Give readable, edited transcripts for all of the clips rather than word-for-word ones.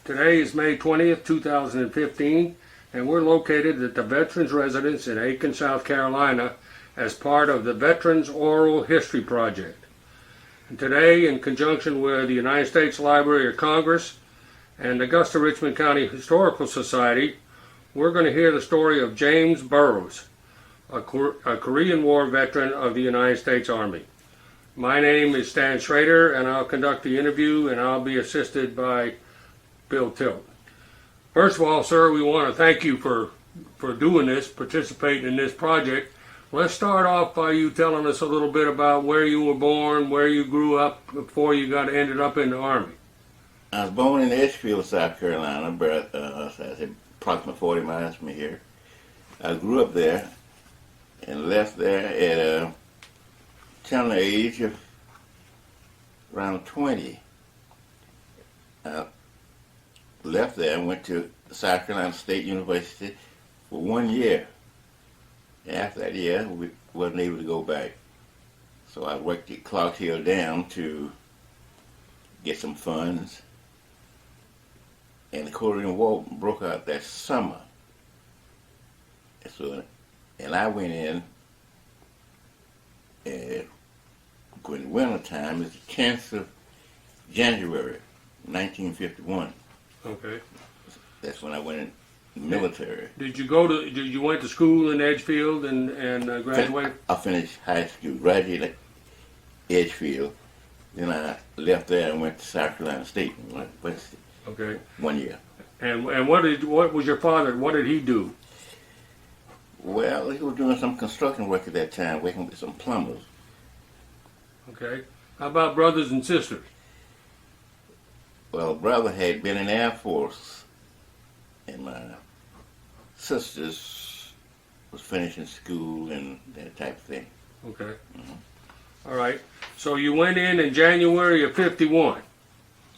Today is May 20th, 2015, and we're located at the Veterans Residence in Aiken, South Carolina as part of the Veterans Oral History Project. And today, in conjunction with the United States Library of Congress and Augusta-Richmond County Historical Society, we're going to hear the story of James Burroughs, a Korean War veteran of the United States Army. My name is Stan Schrader, and I'll conduct the interview, and I'll be assisted by Bill Tilt. First of all, sir, we want to thank you for doing this, participating in this project. Let's start off by you telling us a little bit about where you were born, where you grew up before you ended up in the Army. I was born in Edgefield, South Carolina, approximately 40 miles from here. I grew up there and left there at a tender age of around 20. I left there and went to South Carolina State University for 1 year. After that year, we wasn't able to go back. So I worked at Clark Hill Dam to get some funds. And the Korean War broke out that summer. And I went in in winter time. It's the 10th of January, 1951. Okay. That's when I went in the military. Did you went to school in Edgefield and graduated? I finished high school, graduated at Edgefield. Then I left there and went to South Carolina State University. Okay. 1 year. And what was your father? What did he do? Well, he was doing some construction work at that time, working with some plumbers. Okay. How about brothers and sisters? Well, brother had been in the Air Force, and my sisters was finishing school and that type of thing. Okay. Mm-hmm. All right. So you went in January of 51.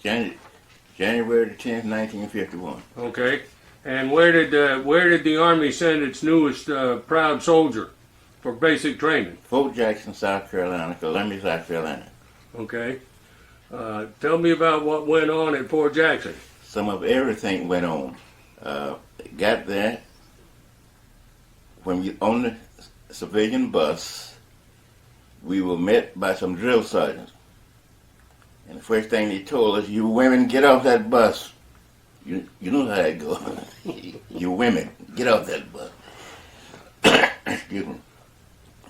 January the 10th, 1951. Okay. And where did the Army send its newest proud soldier for basic training? Fort Jackson, South Carolina, Columbia, South Carolina. Okay. Tell me about what went on at Fort Jackson. Some of everything went on. Got there, when we on the civilian bus, we were met by some drill sergeants. And the first thing they told us, you women, get off that bus. You know how that goes. You women, get off that bus. Excuse me.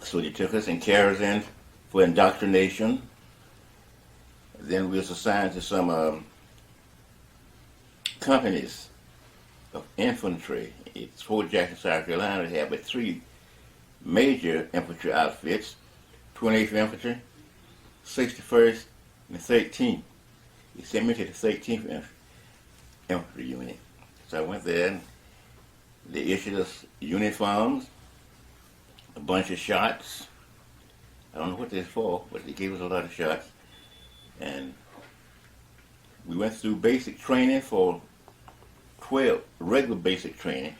So they took us and carried us in for indoctrination. Then we was assigned to some companies of infantry. It's Fort Jackson, South Carolina. They have but 3 major infantry outfits: 28th Infantry, 61st, and the 13th. He sent me to the 13th Infantry unit. So I went there, and they issued us uniforms, a bunch of shots. I don't know what they're for, but they gave us a lot of shots. And we went through basic training for 12, regular basic training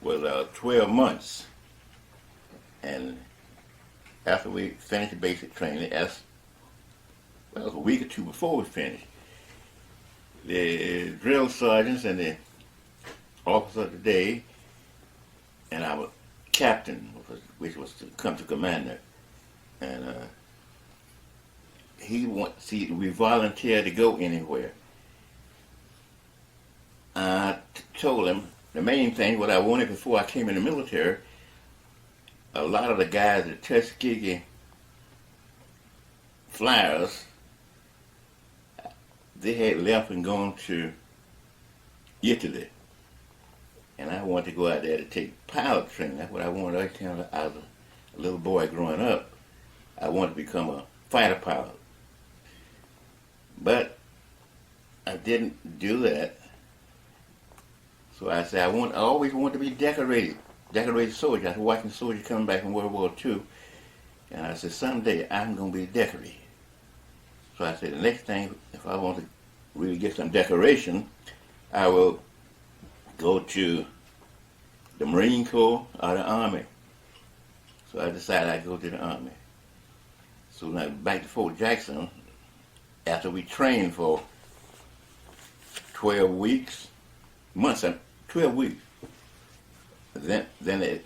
was 12 months. And after we finished the basic training, it was a week or 2 before we finished, the drill sergeants and the officer of the day and our captain, which was to come to commander, and we volunteered to go anywhere. I told him the main thing, what I wanted before I came in the military, a lot of the guys at Tuskegee Flyers, they had left and gone to Italy. And I wanted to go out there to take pilot training. That's what I wanted. I was a little boy growing up. I wanted to become a fighter pilot. But I didn't do that. So I said, I always wanted to be decorated soldier. I was watching soldiers coming back from World War II. And I said, someday I'm going to be decorated. So I said, the next thing, if I want to really get some decoration, I will go to the Marine Corps or the Army. So I decided I'd go to the Army. So now back to Fort Jackson, after we trained for 12 weeks, months, 12 weeks. Then they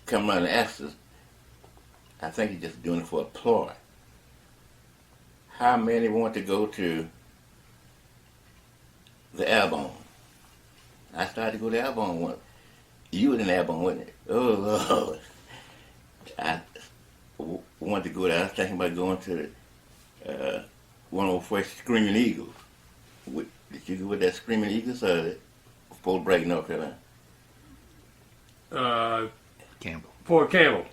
come around and ask us, I think he's just doing it for a ploy. How many want to go to the Airborne? I started to go to Airborne once. You were in Airborne, wasn't it? Oh, Lord. I wanted to go there. I was thinking about going to 101st Screaming Eagles. Did you go with that Screaming Eagles or Fort Bragg, North Carolina? Campbell. Fort Campbell.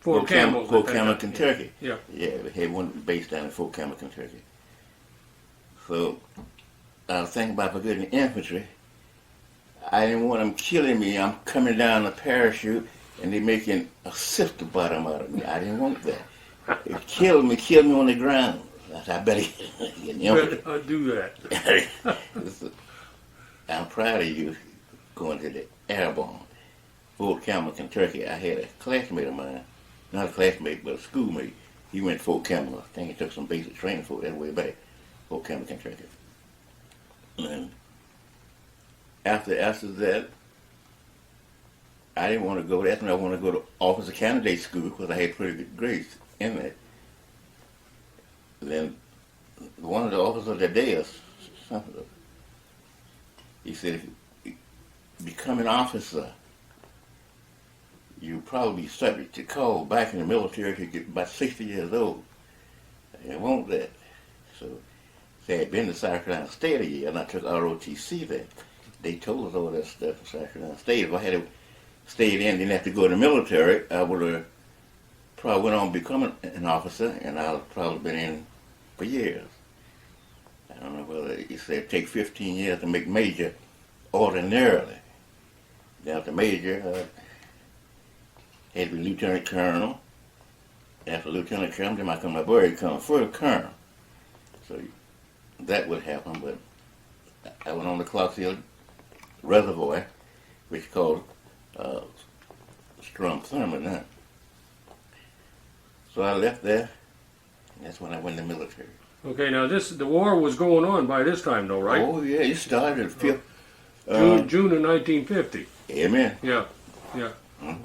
Fort Campbell. Fort Campbell, Kentucky. Yeah. Yeah, we had one based down in Fort Campbell, Kentucky. So I was thinking about getting the infantry. I didn't want them killing me. I'm coming down a parachute and they're making a sister bottom out of me. I didn't want that. It killed me on the ground. I said, I better get the infantry. I'll do that. I'm proud of you going to the Airborne. Fort Campbell, Kentucky. I had a classmate of mine, not a classmate, but a schoolmate. He went to Fort Campbell. I think he took some basic training for that way back. Fort Campbell, Kentucky. And after that, I didn't want to go. That's when I wanted to go to officer candidate school because I had pretty good grades in that. Then one of the officers of the day, he said, if you become an officer, you'll probably be subject to call back in the military if you get about 60 years old. I didn't want that. So I had been to South Carolina State a year, and I took ROTC there. They told us all that stuff in South Carolina State. If I had stayed in, didn't have to go to the military, I would have probably went on becoming an officer, and I'd have probably been in for years. I don't know whether you said it take 15 years to make major ordinarily. Then after major, had to be lieutenant colonel. After lieutenant colonel, then I come to Burroughs Childhood for the colonel. So that would happen, but I went on the Clarksville Reservoir, which is called Strom Thurmond now. So I left there, and that's when I went in the military. Okay, now the war was going on by this time, though, right? Oh yeah, it started June of 1950. Amen. Yeah.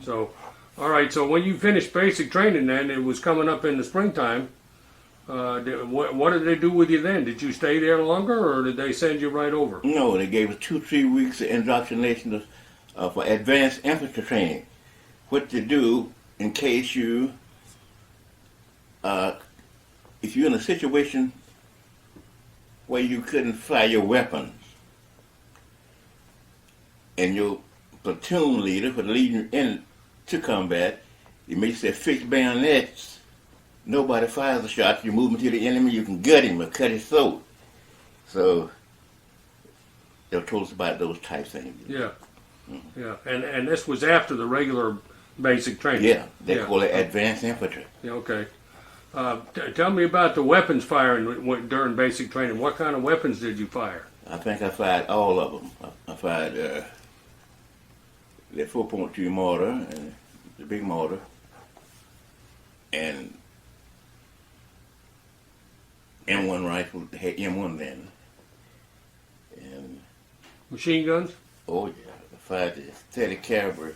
So, all right. So when you finished basic training, then it was coming up in the springtime. What did they do with you then? Did you stay there longer, or did they send you right over? No, they gave us 2-3 weeks of indoctrination for advanced infantry training. What to do in case you, if you're in a situation where you couldn't fire your weapons, and your platoon leader for leading you into combat, you may say fixed bayonets. Nobody fires a shot. You move him to the enemy, you can gut him or cut his throat. So they told us about those type things. Yeah. Yeah. And this was after the regular basic training. Yeah, they call it advanced infantry. Yeah, okay. Tell me about the weapons firing during basic training. What kind of weapons did you fire? I think I fired all of them. I fired the 4.2 mortar, and the big mortar, and M1 rifle, had M1 then. And Machine guns? oh yeah, I fired the 30 caliber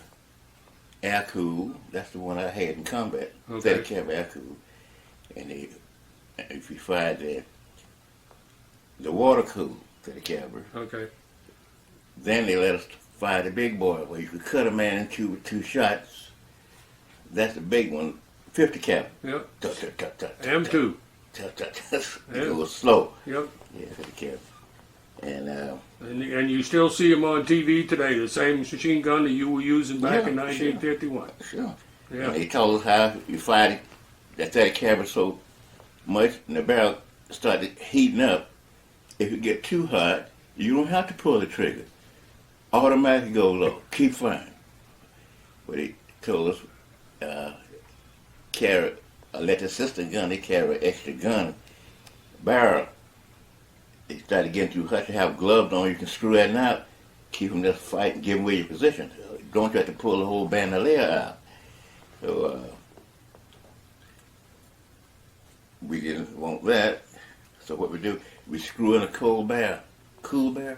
air cool. That's the one I had in combat. Okay. 30 caliber air cool. And if you fired the water cool 30 caliber, Okay. then they let us fire the big boy where you could cut a man in two with 2 shots. That's the big one, 50 caliber. Yep. Tut, tut, tut, tut, M2. tut, tut, tut. It was slow. Yep. Yeah, 50 caliber. And you still see them on TV today, the same machine gun that you were using back Yeah, in 1951. Sure. Yeah. And they told us how you fired that 30 caliber so much, and the barrel started heating up. If it get too hot, you don't have to pull the trigger. Automatically go low. Keep firing. But they told us carry a let the sister gun. They carry an extra gun barrel. They started getting too hot. You have gloves on. You can screw that out. Keep them just fighting, give away your position. Don't you have to pull the whole bandolier out. So we didn't want that. So what we do, we screw in a cold barrel cool barrel,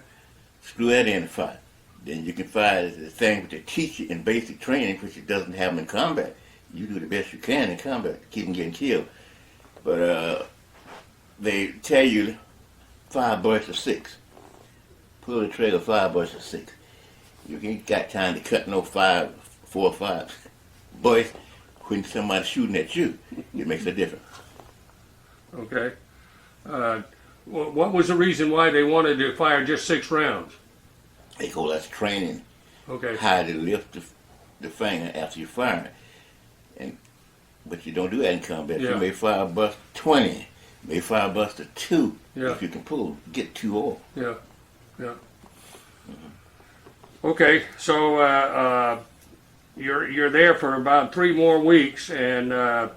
screw that in and fire. Then you can fire the thing that they teach you in basic training, which it doesn't have in combat. You do the best you can in combat to keep them getting killed. But they tell you 5 bursts of 6. Pull the trigger 5 bursts of 6. You ain't got time to cut no 4 or 5 bursts when somebody's shooting at you. It makes a difference. Okay. What was the reason why they wanted to fire just 6 rounds? They call that training. Okay. How to lift the finger after you fire it. But you don't do that in combat. Yeah. You may fire a bust 20. You may fire a bust of 2 Yeah. if you can pull. Get 2 off. Yeah. Yeah. Okay, so you're there for about 3 more weeks, and then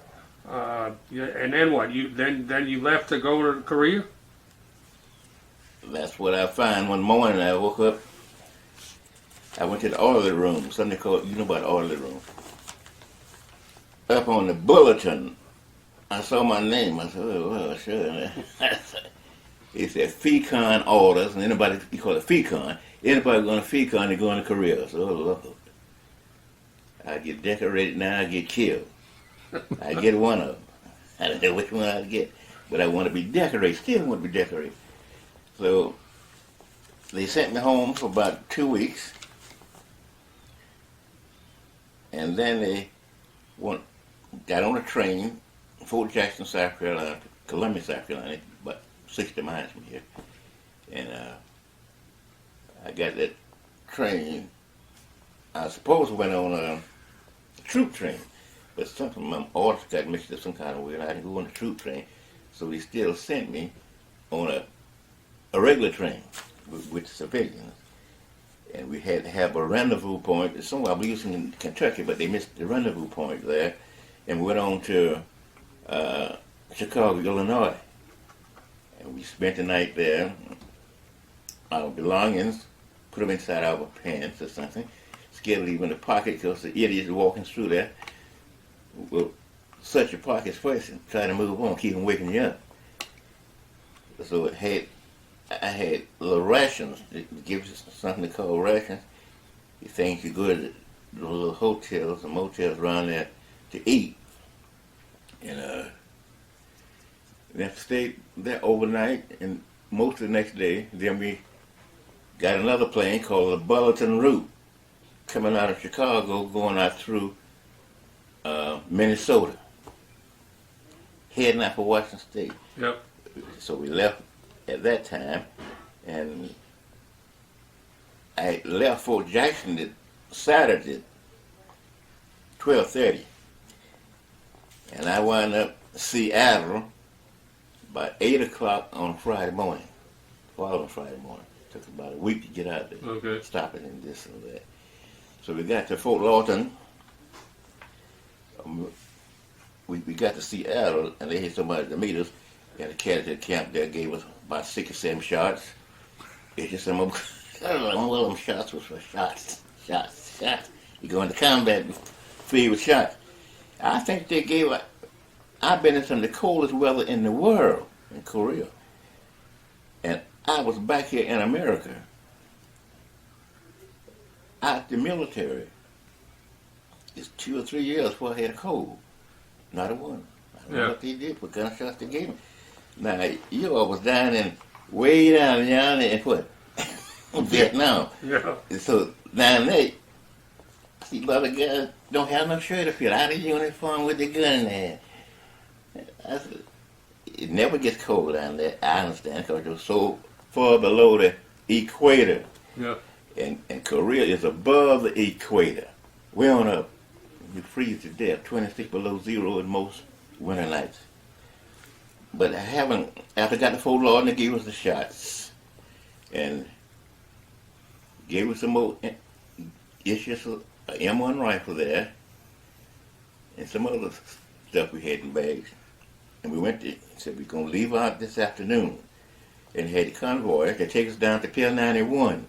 what? Then you left to go to Korea? That's what I find one morning. I woke up. I went to the orderly room. Something called, you know about the orderly room. Up on the bulletin, I saw my name. I said, oh, well, sure. It said FECON orders, and anybody, you call it FECON. Anybody going to FECON, they're going to Korea. So, oh, Lord. I get decorated now, I get killed. I get one of them. I don't know which one I get, but I want to be decorated, still want to be decorated. So they sent me home for about 2 weeks, and then they got on a train, Fort Jackson, South Carolina, to Columbia, South Carolina, about 60 miles from here, and I got that train. I suppose I went on a troop train, but something my orders got mixed up some kind of way, and I didn't go on the troop train, so they still sent me on a regular train with civilians, and we had to have a rendezvous point. Somewhere I was in Kentucky, but they missed the rendezvous point there, and we went on to Chicago, Illinois, and we spent the night there. Our belongings, put them inside our pants or something, scared to leave in the pocket because the idiots walking through there will search your pockets first and try to move on, keep them waking you up. So I had little rations. It gives us something called rations. You think you go to the little hotels and motels around there to eat. And we have to stay there overnight, and most of the next day, then we got another plane called the Bulletin Route coming out of Chicago, going out through Minnesota, heading out for Washington State. Yep. So we left at that time, and I left Fort Jackson Saturday, 12:30, and I wound up Seattle by 8 o'clock on Friday morning, following Friday morning. Took about a week to get out there, Okay. stopping and this and that. So we got to Fort Lawton. We got to Seattle, and they had somebody to meet us. And the cat at the camp there gave us about 6 or 7 shots. It's just some of them shots was for shots. You go into combat filled with shots. I think they gave I've been in some of the coldest weather in the world in Korea. And I was back here in America, out the military. It's 2 or 3 years before I had a cold. Not a one. I don't know what they did, what kind of shots they gave me. Now, you all was down in, way down yonder in what? Vietnam. Yeah. So down there, see a lot of guys don't have no shirt up here, out of uniform with the gun in their hand. It never gets cold down there, I understand, because you're so far below the equator. Yeah. And Korea is above the equator. Way on up. You freeze to death, 26 below zero in most winter nights. But after I got to Fort Lawton, they gave us the shots. And gave us some more, issues an M1 rifle there, and some other stuff we had in bags. And we went to, said we're going to leave out this afternoon. And had a convoy that take us down to Pier 91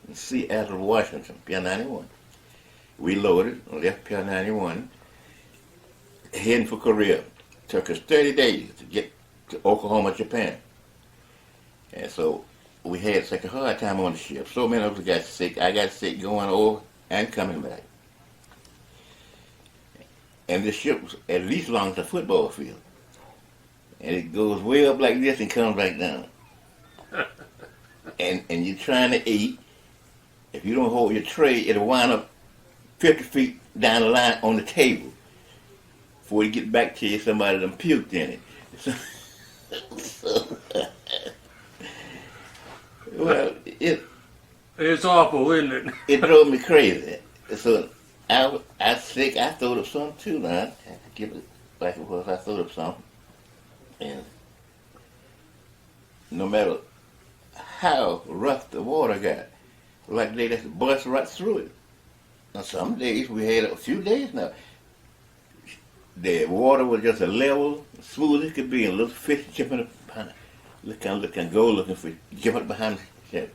in Seattle, Washington, Pier 91. We loaded and left Pier 91, heading for Korea. Took us 30 days to get to Oklahoma, Japan. And so we had such a hard time on the ship. So many of us got sick. I got sick going over and coming back. And the ship was at least long as a football field. And it goes way up like this and comes back down. and you're trying to eat. If you don't hold your tray, it'll wind up 50 feet down the line on the table. Before you get back to you, somebody done puked in it. Well, it's awful, isn't it? It drove me crazy. So I was sick. I throwed up some too. Now I give it like it was. I throwed up some, and no matter how rough the water got, like they just bust right through it. Now some days we had a few days now. The water was just a level, smooth as could be, and little fish jumping up behind it. Looking for jumping behind the ship.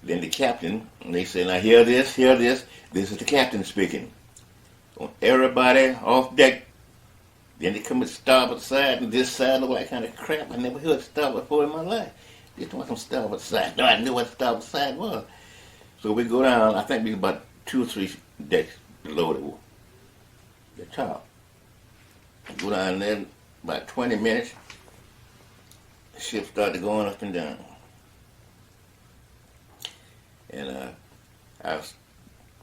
Then the captain, and they say, now hear this, this is the captain speaking. Want everybody off deck. Then they come to starboard side, and this side look like kind of crap. I never heard starboard before in my life. Just want some starboard side. No, I knew what starboard side was. So we go down, I think we about 2 or 3 decks below the top. Go down there, about 20 minutes, the ship started going up and down. And I was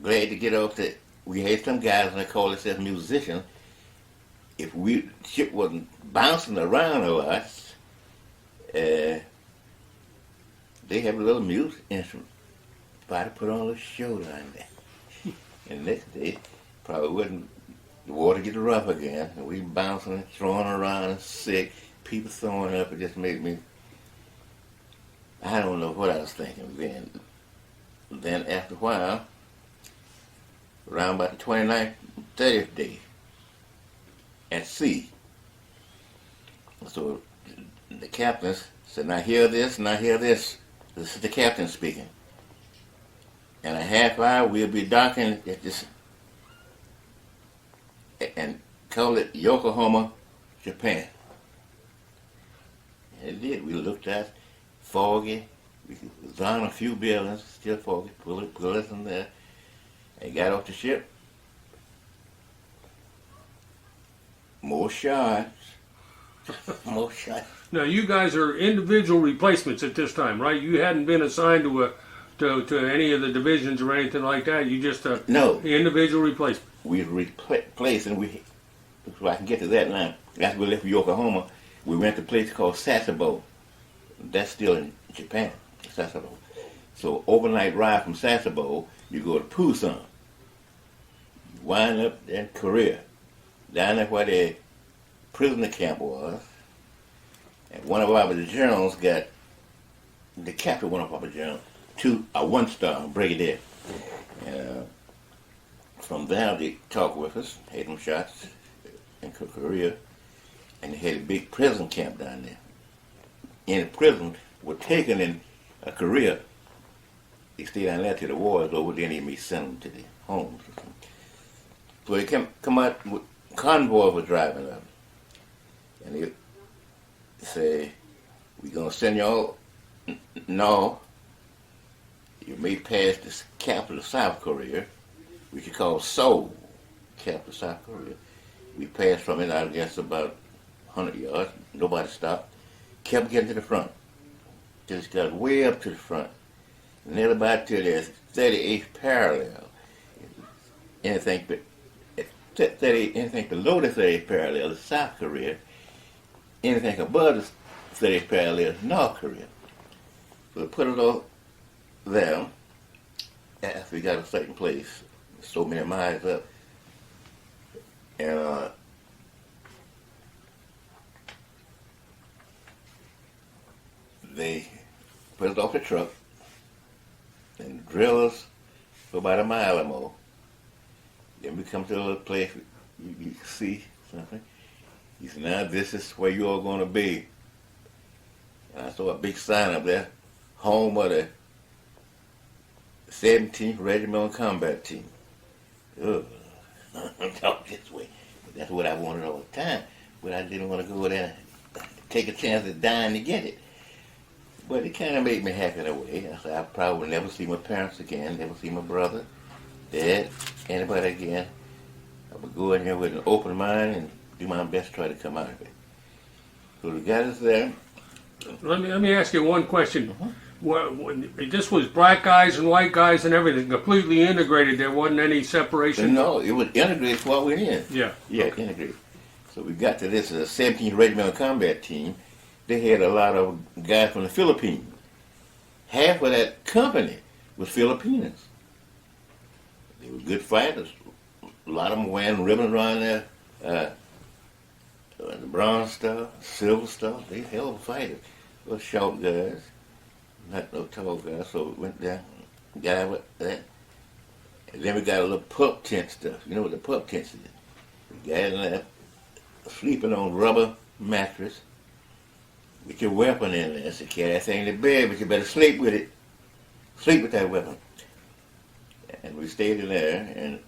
glad to get off that. We had some guys, and they call themselves musicians. If the ship wasn't bouncing around a lot, they have a little music instrument. Try to put on a little show down there. And next day, probably wouldn't. The water get rough again, and we bouncing and throwing around and sick. People throwing up. It just made me. I don't know what I was thinking then. Then after a while, around about the 29th, 30th day, at sea. So the captains said, now hear this, now hear this. This is the captain speaking. In a half hour, we'll be docking at this, and call it Yokohama, Japan. And it did. We looked at foggy. We was on a few buildings, still foggy, pull us in there, and got off the ship. More shots. More shots. Now you guys are individual replacements at this time, right? You hadn't been assigned to any of the divisions or anything like that. You just no individual replacement. We replaced, and so I can get to that now. After we left Yokohama, we went to a place called Sasebo. That's still in Japan, Sasebo. So overnight ride from Sasebo, you go to Busan. You wind up in Korea, down there where the prisoner camp was. And one of our generals got, the captain, one of our generals, a 1-star brigadier. From there, they talked with us, had them shots in Korea, and they had a big prison camp down there. In the prison, were taken in Korea. They stayed down there till the war was over, then they may send them to their homes. So they come out, with convoy was driving up, and they say, we're going to send y'all, no, you may pass the capital of South Korea, which is called Seoul, capital of South Korea. We passed from it, I guess, about 100 yards. Nobody stopped. Kept getting to the front. Just got way up to the front. And then about to the 38th parallel. Anything below the 38th parallel is South Korea. Anything above the 38th parallel is North Korea. So we put it all there. After we got a certain place, so many miles up, and they put us off the truck and drill us for about a mile or more. Then we come to a little place you can see something. He said, now this is where you all going to be. And I saw a big sign up there, home of the 17th Regimental Combat Team. Ugh, talk this way. But that's what I wanted all the time. But I didn't want to go there and take a chance of dying to get it. But it kind of made me happy in a way. I said I probably will never see my parents again, never see my brother, dad, anybody again. I would go in here with an open mind and do my best to try to come out of it. So we got us there. Let me ask you one question. This was black guys and white guys and everything completely integrated. There wasn't any separation. No, it was integrated before we went in. Yeah. Yeah, integrated. So we got to this 17th Regimental Combat Team. They had a lot of guys from the Philippines. Half of that company was Filipinos. They were good fighters. A lot of them wearing ribbons around their the bronze stuff, silver stuff. They hell of fighters. Little short guys, not no tall guys. So we went down, got out with that. And then we got a little pup tent stuff. You know what the pup tents is? We got in there, sleeping on rubber mattress with your weapon in there. So carry that thing to bed, but you better sleep with it. Sleep with that weapon. And we stayed in there and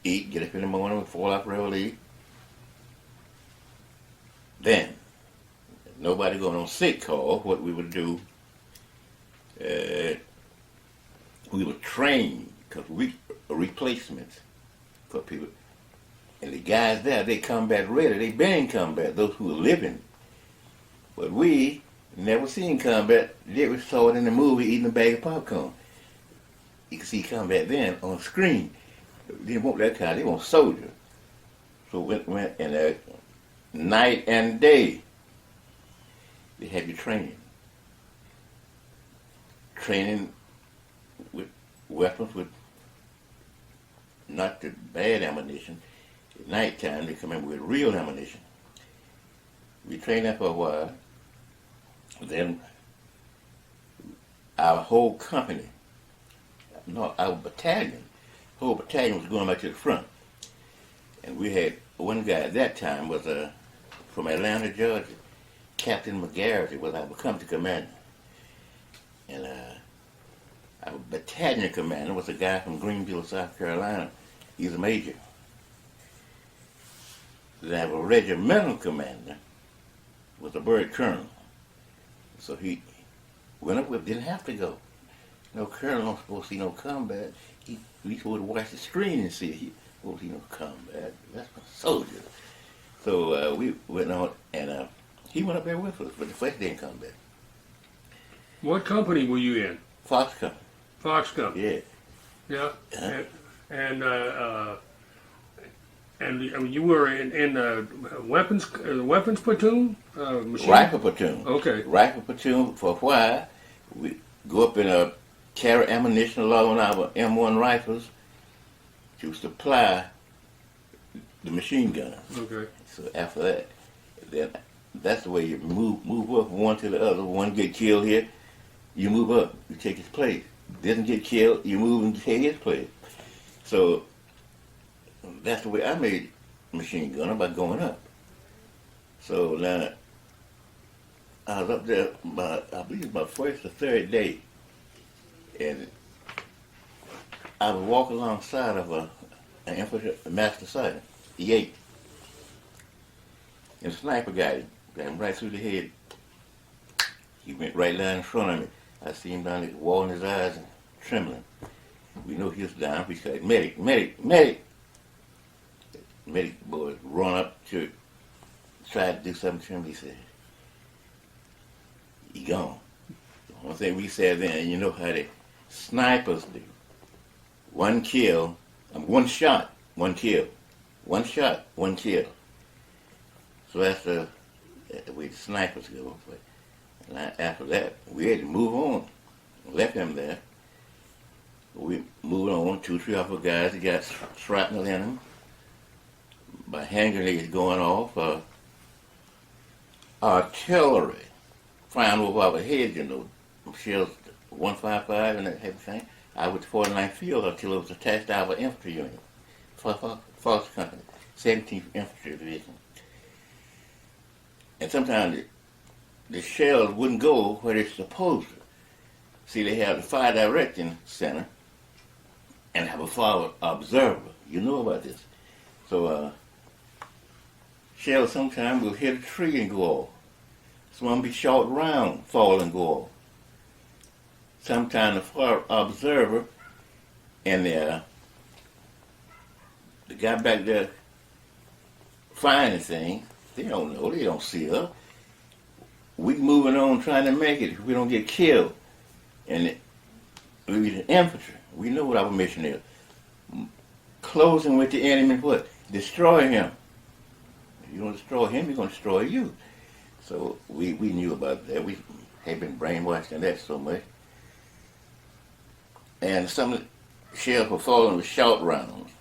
eat, get up in the morning, fall off reveille. Then, nobody going on sick call, what we would do, we would train, because we replacements for people. And the guys there, they combat ready. They been in combat, those who were living. But we never seen combat. They we saw it in the movie eating a bag of popcorn. You can see combat then on screen. They didn't want that kind, they want soldier. So went and night and day, they had you training. Training with weapons, with not the bad ammunition. At nighttime, they come in with real ammunition. We trained that for a while. Then our whole company, no, our battalion, whole battalion was going back to the front. And we had one guy at that time was from Atlanta, Georgia. Captain MacArthur was our company commander. And our battalion commander was a guy from Greenville, South Carolina. He's a major. Then our regimental commander was a bird colonel. So he went up with, didn't have to go. No colonel don't supposed to see no combat. He supposed to watch the screen and see it. He supposed to see no combat. That's a soldier. So we went on, and he went up there with us, but the first day in combat. What company were you in? Fox Company. Fox Company. Yeah. Yeah. And I mean, you were in weapons platoon, machine? Rifle platoon. Okay. Rifle platoon for a while. We go up and carry ammunition along our M1 rifles to supply the machine guns. Okay. So after that, then that's the way you move up one to the other. One get killed here, you move up, you take his place. Doesn't get killed, you move and take his place. So that's the way I made machine gunner, by going up. So now I was up there I believe my first or third day, and I would walk alongside of an infantry master sergeant, E8. And the sniper got him right through the head. He went right down in front of me. I see him down there, wall in his eyes and trembling. We know he was down. We said, medic, medic, medic. The medic boy run up to try to do something to him. He said, he gone. The only thing we said then, you know how the snipers do. One kill, one shot, one kill. One shot, one kill. So that's the way the snipers go. And after that, we had to move on. Left him there. We moved on, 2-3 other guys that got shrapnel in them. By hand grenades going off. Artillery flying over our heads, you know, shells 155 and that type of thing. I was the 49th Field Artillery was attached to our infantry unit. Fox Company, 17th Infantry Division. And sometimes the shells wouldn't go where they're supposed to. See, they have the fire direction center and have a fire observer. You know about this. So shells sometimes will hit a tree and go off. Some of them be shot round, fall and go off. sometimes the far observer and the guy back there finding things, they don't know, they don't see us. We moving on trying to make it if we don't get killed. And we the infantry, we know what our mission is. Closing with the enemy, what? Destroy him. If you don't destroy him, he's going to destroy you. So we knew about that. We had been brainwashed in that so much. And some of the shells were falling with short rounds,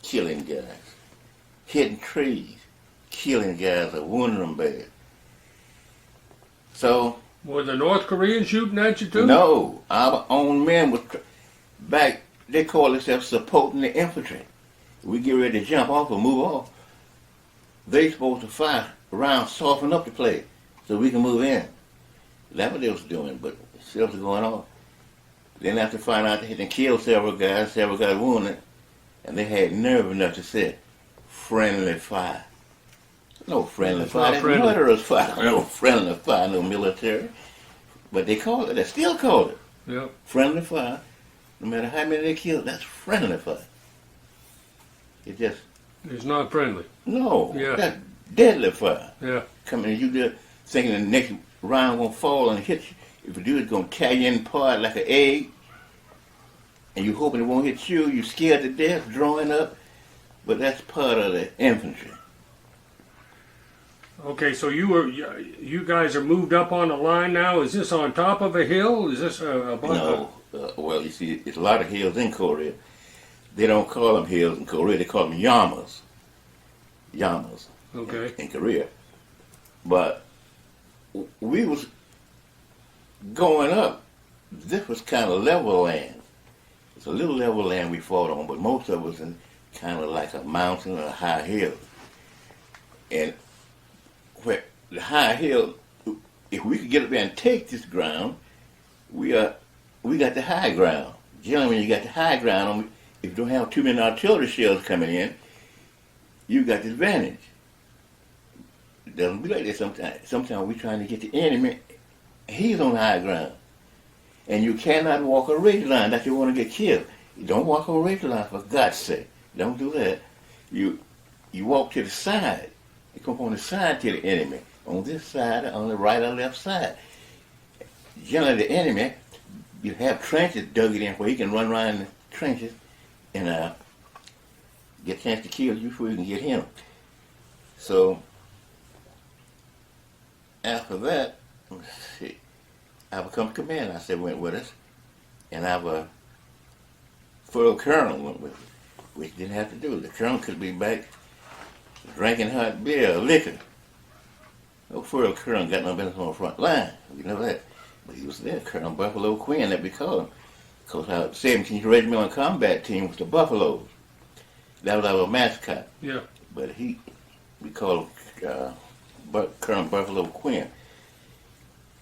killing guys. Hitting trees, killing guys or wounding them bad. So... Were the North Koreans shooting at you too? No, our own men was back. They call themselves supporting the infantry. We get ready to jump off or move off. They supposed to fire around, soften up the place so we can move in. That's what they was doing, but still was going on. Then after find out they had killed several guys wounded, and they had nerve enough to say, friendly fire. No friendly fire, that's murderous fire. No friendly fire, no military. But they call it, they still call it. Yeah. Friendly fire. No matter how many they kill, that's friendly fire. It just... It's not friendly. No, Yeah. that's deadly fire. Yeah. Coming, you there thinking the next round gonna fall and hit you. If it do, it's gonna carry you in apart like an egg. And you hoping it won't hit you. You scared to death, drawing up. But that's part of the infantry. Okay, so you guys are moved up on the line now. Is this on top of a hill? Is this a bunch No. Well, you see, there's a lot of hills in Korea. They don't call them hills in Korea. They call them yamas. Yamas. Okay. In Korea. But we was going up. This was kind of level land. It's a little level land we fought on, but most of us in kind of like a mountain or a high hill. And where the high hill, if we could get up there and take this ground, we got the high ground. Generally, when you got the high ground, if you don't have too many artillery shells coming in, you got the advantage. It doesn't be like that sometimes. Sometimes we're trying to get the enemy, he's on high ground. And you cannot walk a ridge line that you want to get killed. You don't walk a ridge line, for God's sake. Don't do that. You walk to the side. You come on the side to the enemy. On this side, on the right or left side. Generally, the enemy, you have trenches dug it in where he can run around the trenches and get a chance to kill you before you can get him. So, after that, let's see, I become command. I said went with us, and our full colonel went with us, which didn't have to do. The colonel could be back drinking hot beer or liquor. No full colonel got no business on the front line. You know that. But he was there, Colonel Buffalo Quinn, that we call him. Because our 17th Regimental Combat Team was the Buffaloes. That was our mascot. Yeah. But we called Colonel Buffalo Quinn.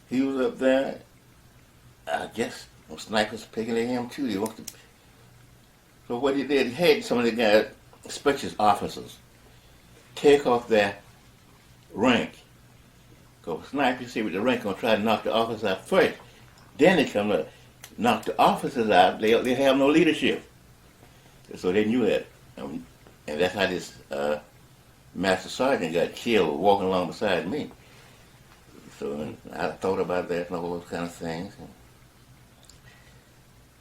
He was up there, I guess, snipers picking at him too. So what he did, he had some of the guys, especially officers, take off their rank. Because snipers see with the rank, going to try to knock the officers out first. Then they come to knock the officers out. They have no leadership. So they knew that. And that's how this Master Sergeant got killed walking along beside me. So I thought about that and all those kind of things.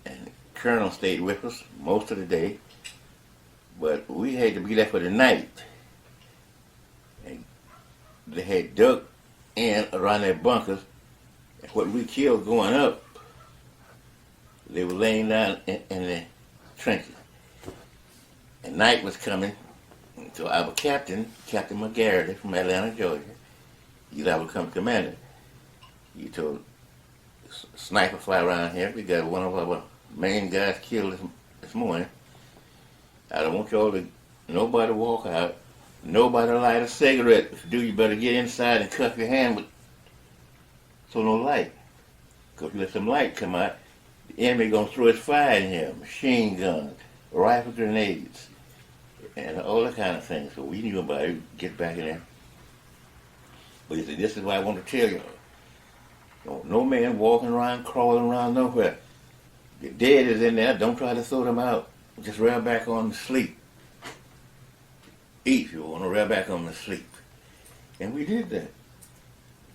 And the Colonel stayed with us most of the day. But we had to be there for the night. And they had dug in around their bunkers. And what we killed going up, they were laying down in the trenches. And night was coming. So our captain, Captain MacArthur from Atlanta, Georgia, he's our company commander. He told sniper fly around here. We got one of our main guys killed this morning. I don't want y'all to, nobody walk out, nobody light a cigarette. If you do, you better get inside and cuff your hand with so no light. Because if you let some light come out, the enemy gonna throw his fire in here, machine guns, rifle grenades, and all that kind of things. So we knew about it. Get back in there. But he said, this is what I want to tell you. No man walking around, crawling around nowhere. The dead is in there. Don't try to throw them out. Just rail back on to sleep. Eat if you want to rail back on to sleep. And we did that.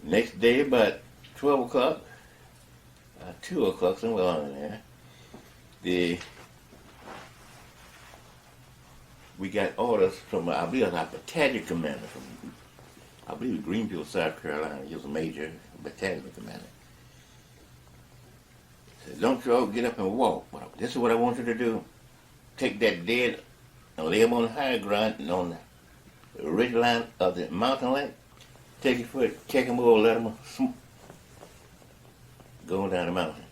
Next day, about 12 o'clock, 2 o'clock, somewhere on there, we got orders from, I believe, our battalion commander from, I believe, Greenville, South Carolina. He was a major battalion commander. He said, don't you all get up and walk. Well, this is what I want you to do. Take that dead and lay them on the high ground and on the ridge line of the mountain lake. Take your foot, check them over, let them go down the mountain.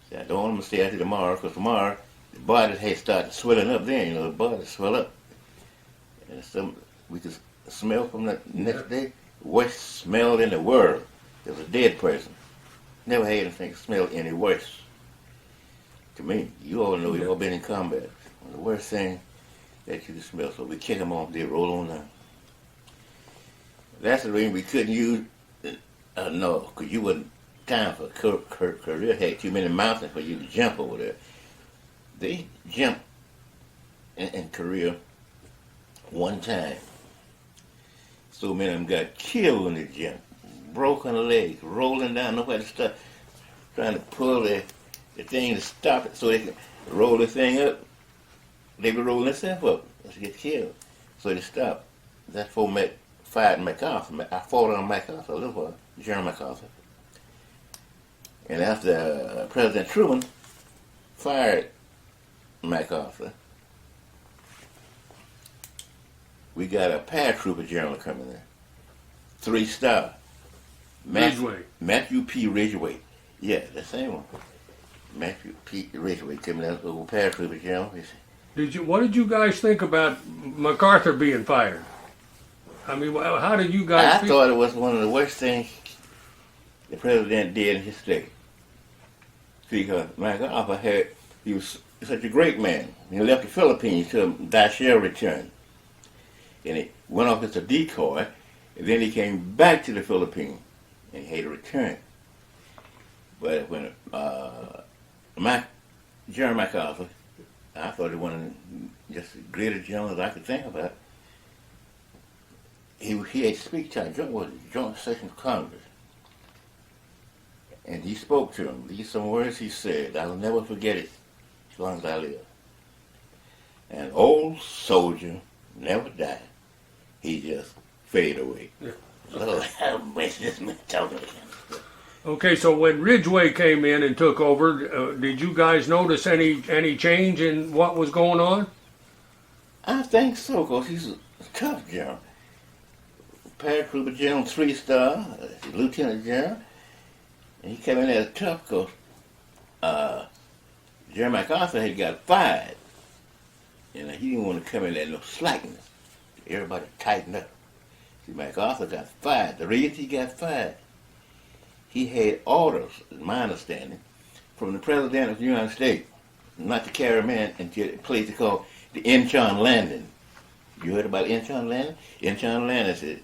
See, I don't want them to stay out here tomorrow, because tomorrow the bodies had started swelling up then, the bodies swell up. And we could smell from the next day, worst smell in the world. It was a dead person. Never had anything smell any worse. To me, you all know, you all been in combat. The worst thing that you can smell. So we kick them off, they roll on down. That's the reason we couldn't use, no, because you wasn't time for career. Had too many mountains for you to jump over there. They jumped in Korea one time. So many of them got killed when they jumped. Broken legs, rolling down, nobody to stop, trying to pull the thing to stop it so they could roll the thing up. They were rolling themselves up to get killed. So they stopped. That's for fired MacArthur. I fought on MacArthur a little while, General MacArthur. And after President Truman fired MacArthur, we got a paratrooper general coming in. 3-star. Ridgeway. Matthew P. Ridgeway. Yeah, the same one. Matthew P. Ridgeway coming in, little paratrooper general. What did you guys think about MacArthur being fired? I mean, how did you guys I thought it was one of the worst things the president did in his state. Because MacArthur he was such a great man. He left the Philippines till Dashiell returned. And he went off as a decoy, and then he came back to the Philippines, and he had to return. But when General MacArthur, I thought he was one of just the greatest generals I could think about. He had speech time, joint session of Congress. And he spoke to him. These some words he said. I will never forget it as long as I live. An old soldier never died. He just faded away. Yeah. Lord, how much this man talking to him? Okay, so when Ridgeway came in and took over, did you guys notice any change in what was going on? I think so, because he's a tough general. Paratrooper general, 3-star, lieutenant general. And he came in as tough because General MacArthur had got fired. And he didn't want to come in at no slackness. Everybody tightened up. See, MacArthur got fired. The reason he got fired, he had orders, in my understanding, from the President of the United States not to carry a man into a place called the Incheon Landing. You heard about Incheon Landing? Incheon Landing is the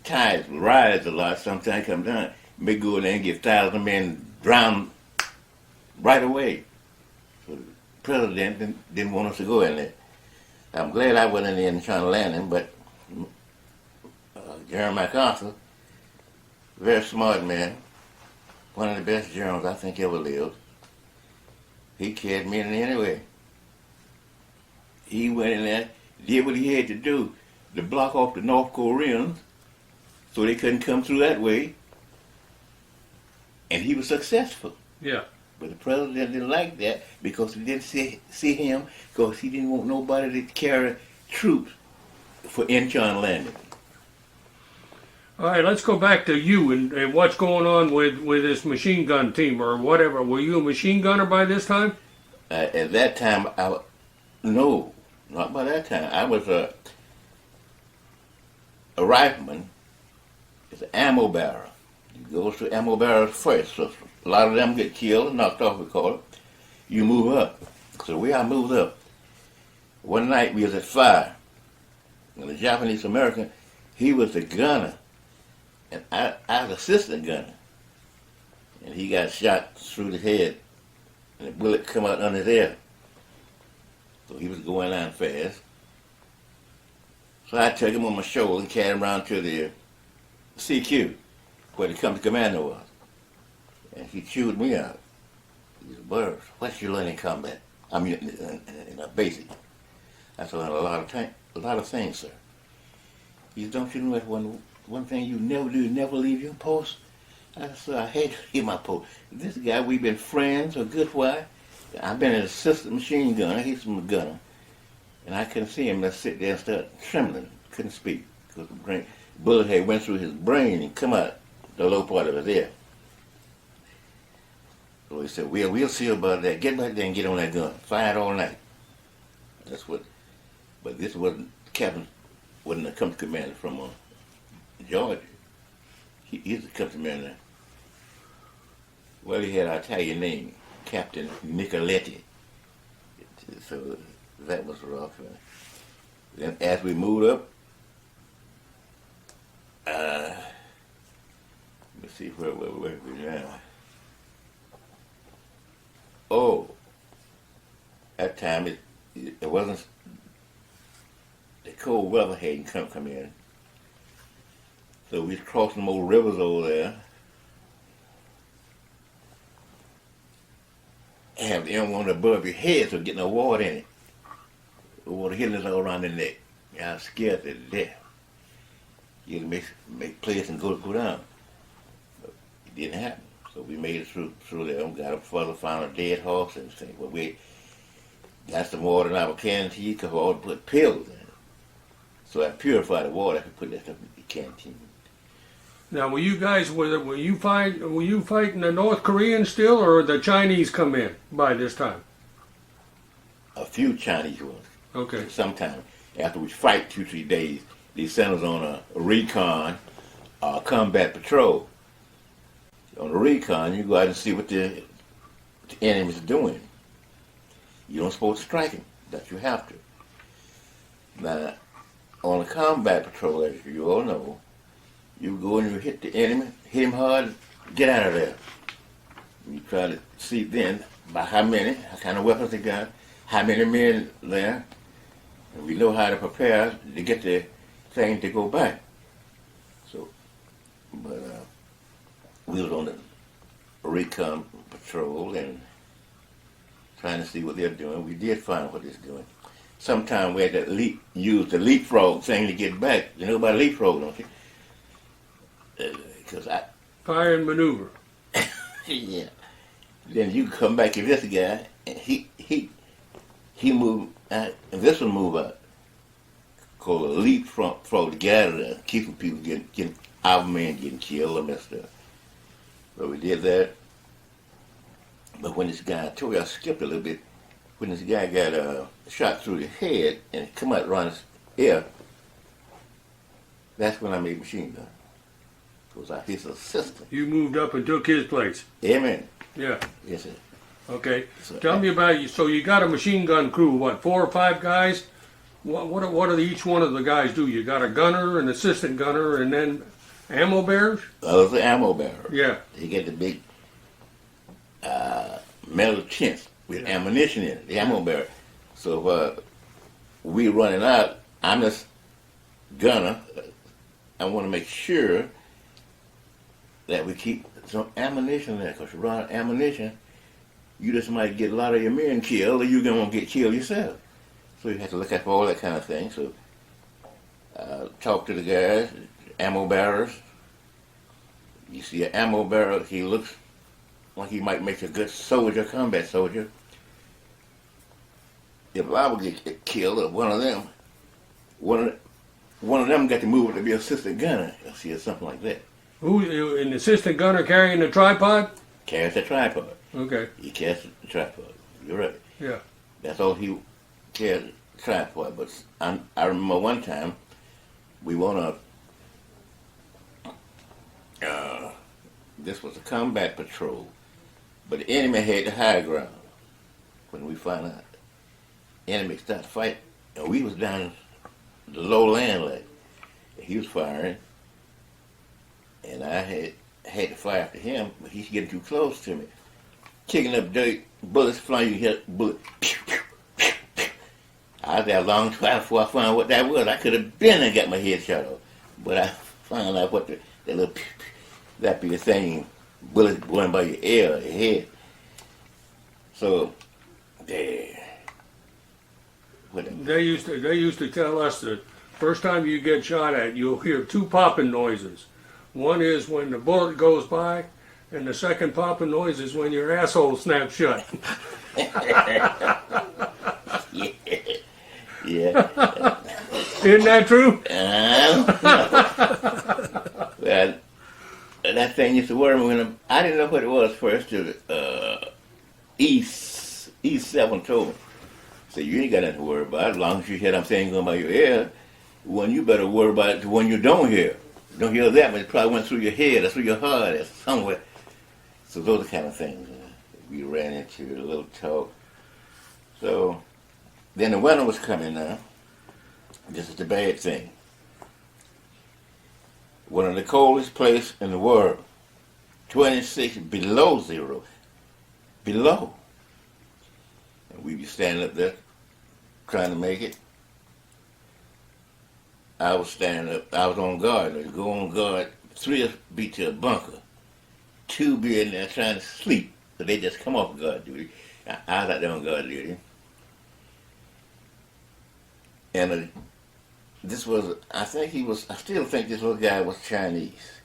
tides rise a lot, sometimes come down. May go in there and get 1,000 men drowned right away. So the President didn't want us to go in there. I'm glad I wasn't in the Incheon Landing, but General MacArthur, very smart man, one of the best generals I think ever lived. He cared me in any way. He went in there, did what he had to do to block off the North Koreans so they couldn't come through that way. And he was successful. Yeah. But the president didn't like that because he didn't see him, because he didn't want nobody to carry troops for Incheon Landing. All right, let's go back to you and what's going on with this machine gun team or whatever. Were you a machine gunner by this time? At that time, no, not by that time. I was a rifleman. It's an ammo barrel. You go to ammo barrels first. So a lot of them get killed, knocked off, we call it. You move up. So I moved up. One night we was at fire. And the Japanese American, he was the gunner. And I was assistant gunner. and he got shot through the head, and the bullet come out under there. So he was going down fast. So I took him on my shoulder and carried him around to the CQ, where the company commander was. And he chewed me out. He said, Burroughs, what's you learn in combat? I mean, in a basic. I said, a lot of things, sir. He said, don't you know that one thing you never do, you never leave your post? I said, sir, I hate to leave my post. This guy, we've been friends a good while. I've been an assistant machine gunner. He's a gunner. And I couldn't see him. Just sit there and start trembling. Couldn't speak. Because the bullet had went through his brain and come out the low part of his ear. So he said, we'll see about that. Get back there and get on that gun. Fire it all night. That's what. But this wasn't, Captain wasn't a company commander from Georgia. He's the company commander. Well, he had an Italian name, Captain Nicoletti. So that was rough. Then as we moved up, let's see where we now. Oh, that time it wasn't, the cold weather hadn't come in. So we was crossing more rivers over there. Have the M1 above your head so getting no water in it. The water hitting us all around the neck. I was scared to death. You had to make plays and go down. But it didn't happen. So we made it through there and got up further, found a dead horse and things. But we got some water in our canteen because we all put pills in it. So I purified the water after put that stuff in the canteen. Now, were you fighting the North Koreans still, or the Chinese come in by this time? A few Chinese ones. Okay. Sometime after we fight 2-3 days, they send us on a recon, combat patrol. On the recon, you go out and see what the enemy's doing. You don't supposed to strike him, but you have to. Now, on a combat patrol, as you all know, you go and you hit the enemy, hit him hard, get out of there. You try to see then by how kind of weapons they got, how many men there, and we know how to prepare to get the thing to go back. So, but we was on the recon patrol and trying to see what they're doing. We did find what they're doing. Sometimes we had to use the leapfrog thing to get back. You know about leapfrog, don't you? Fire and maneuver. Yeah. Then you come back to this guy, and he moved out, and this one move out. Called a leapfrog to get out of there, keeping people getting our men getting killed or messed up. But we did that. But when this guy, I told you I skipped a little bit. When this guy got shot through the head and it come out around his ear, that's when I made machine gun. Was his assistant. You moved up and took his place. Amen. Yeah. Yes, sir. Okay. So, tell me about you. So you got a machine gun crew. What, 4 or 5 guys? What do each one of the guys do? You got a gunner, an assistant gunner, and then ammo bearers. Was the ammo bearer. Yeah. He get the big metal chintz with ammunition in it. The ammo bearer. So we running out. I'm this gunner. I want to make sure that we keep some ammunition there, because you run out of ammunition, you just might get a lot of your men killed, or you're going to get killed yourself. So you have to look out for all that kind of thing. So talk to the guys, ammo bearers. You see an ammo bearer, he looks like he might make a good soldier, combat soldier. If I would get killed, or one of them got to move to be assistant gunner, you see, or something like that. Who, an assistant gunner carrying the tripod? Carries the tripod. Okay. He carries the tripod. You're right. Yeah. That's all he carried, the tripod. But I remember one time we went this was a combat patrol, but the enemy had the high ground. When we found out, the enemy started fighting, and we was down the low land like he was firing. And I had had to fly after him, but he's getting too close to me. Kicking up dirt, bullets flying, you hear bullet. Pew, pew, pew, pew. I was there a long time before I found out what that was. I could have been and got my head shot off. But I found out what that little pew, pew, that be the thing, bullets going by your ear or your head. So, there. They used to tell us that first time you get shot at, you'll hear two popping noises. One is when the bullet goes by, and the second popping noise is when your asshole snaps shut. Yeah. Isn't that true? Well, that thing used to worry me when I didn't know what it was first till E7 told me. So you ain't got nothing to worry about. As long as you hear them things going by your ear, when you better worry about it the one you don't hear. You don't hear that, but it probably went through your head or through your heart or somewhere. So those are the kind of things we ran into, a little talk. So then the winter was coming now. This is the bad thing. One of the coldest places in the world, 26 below zero. Below. And we be standing up there trying to make it. I was standing up, I was on guard. You go on guard, 3 of us be to a bunker. 2 be in there trying to sleep, so they just come off guard duty. I was out there on guard duty. And this was, I still think this little guy was Chinese.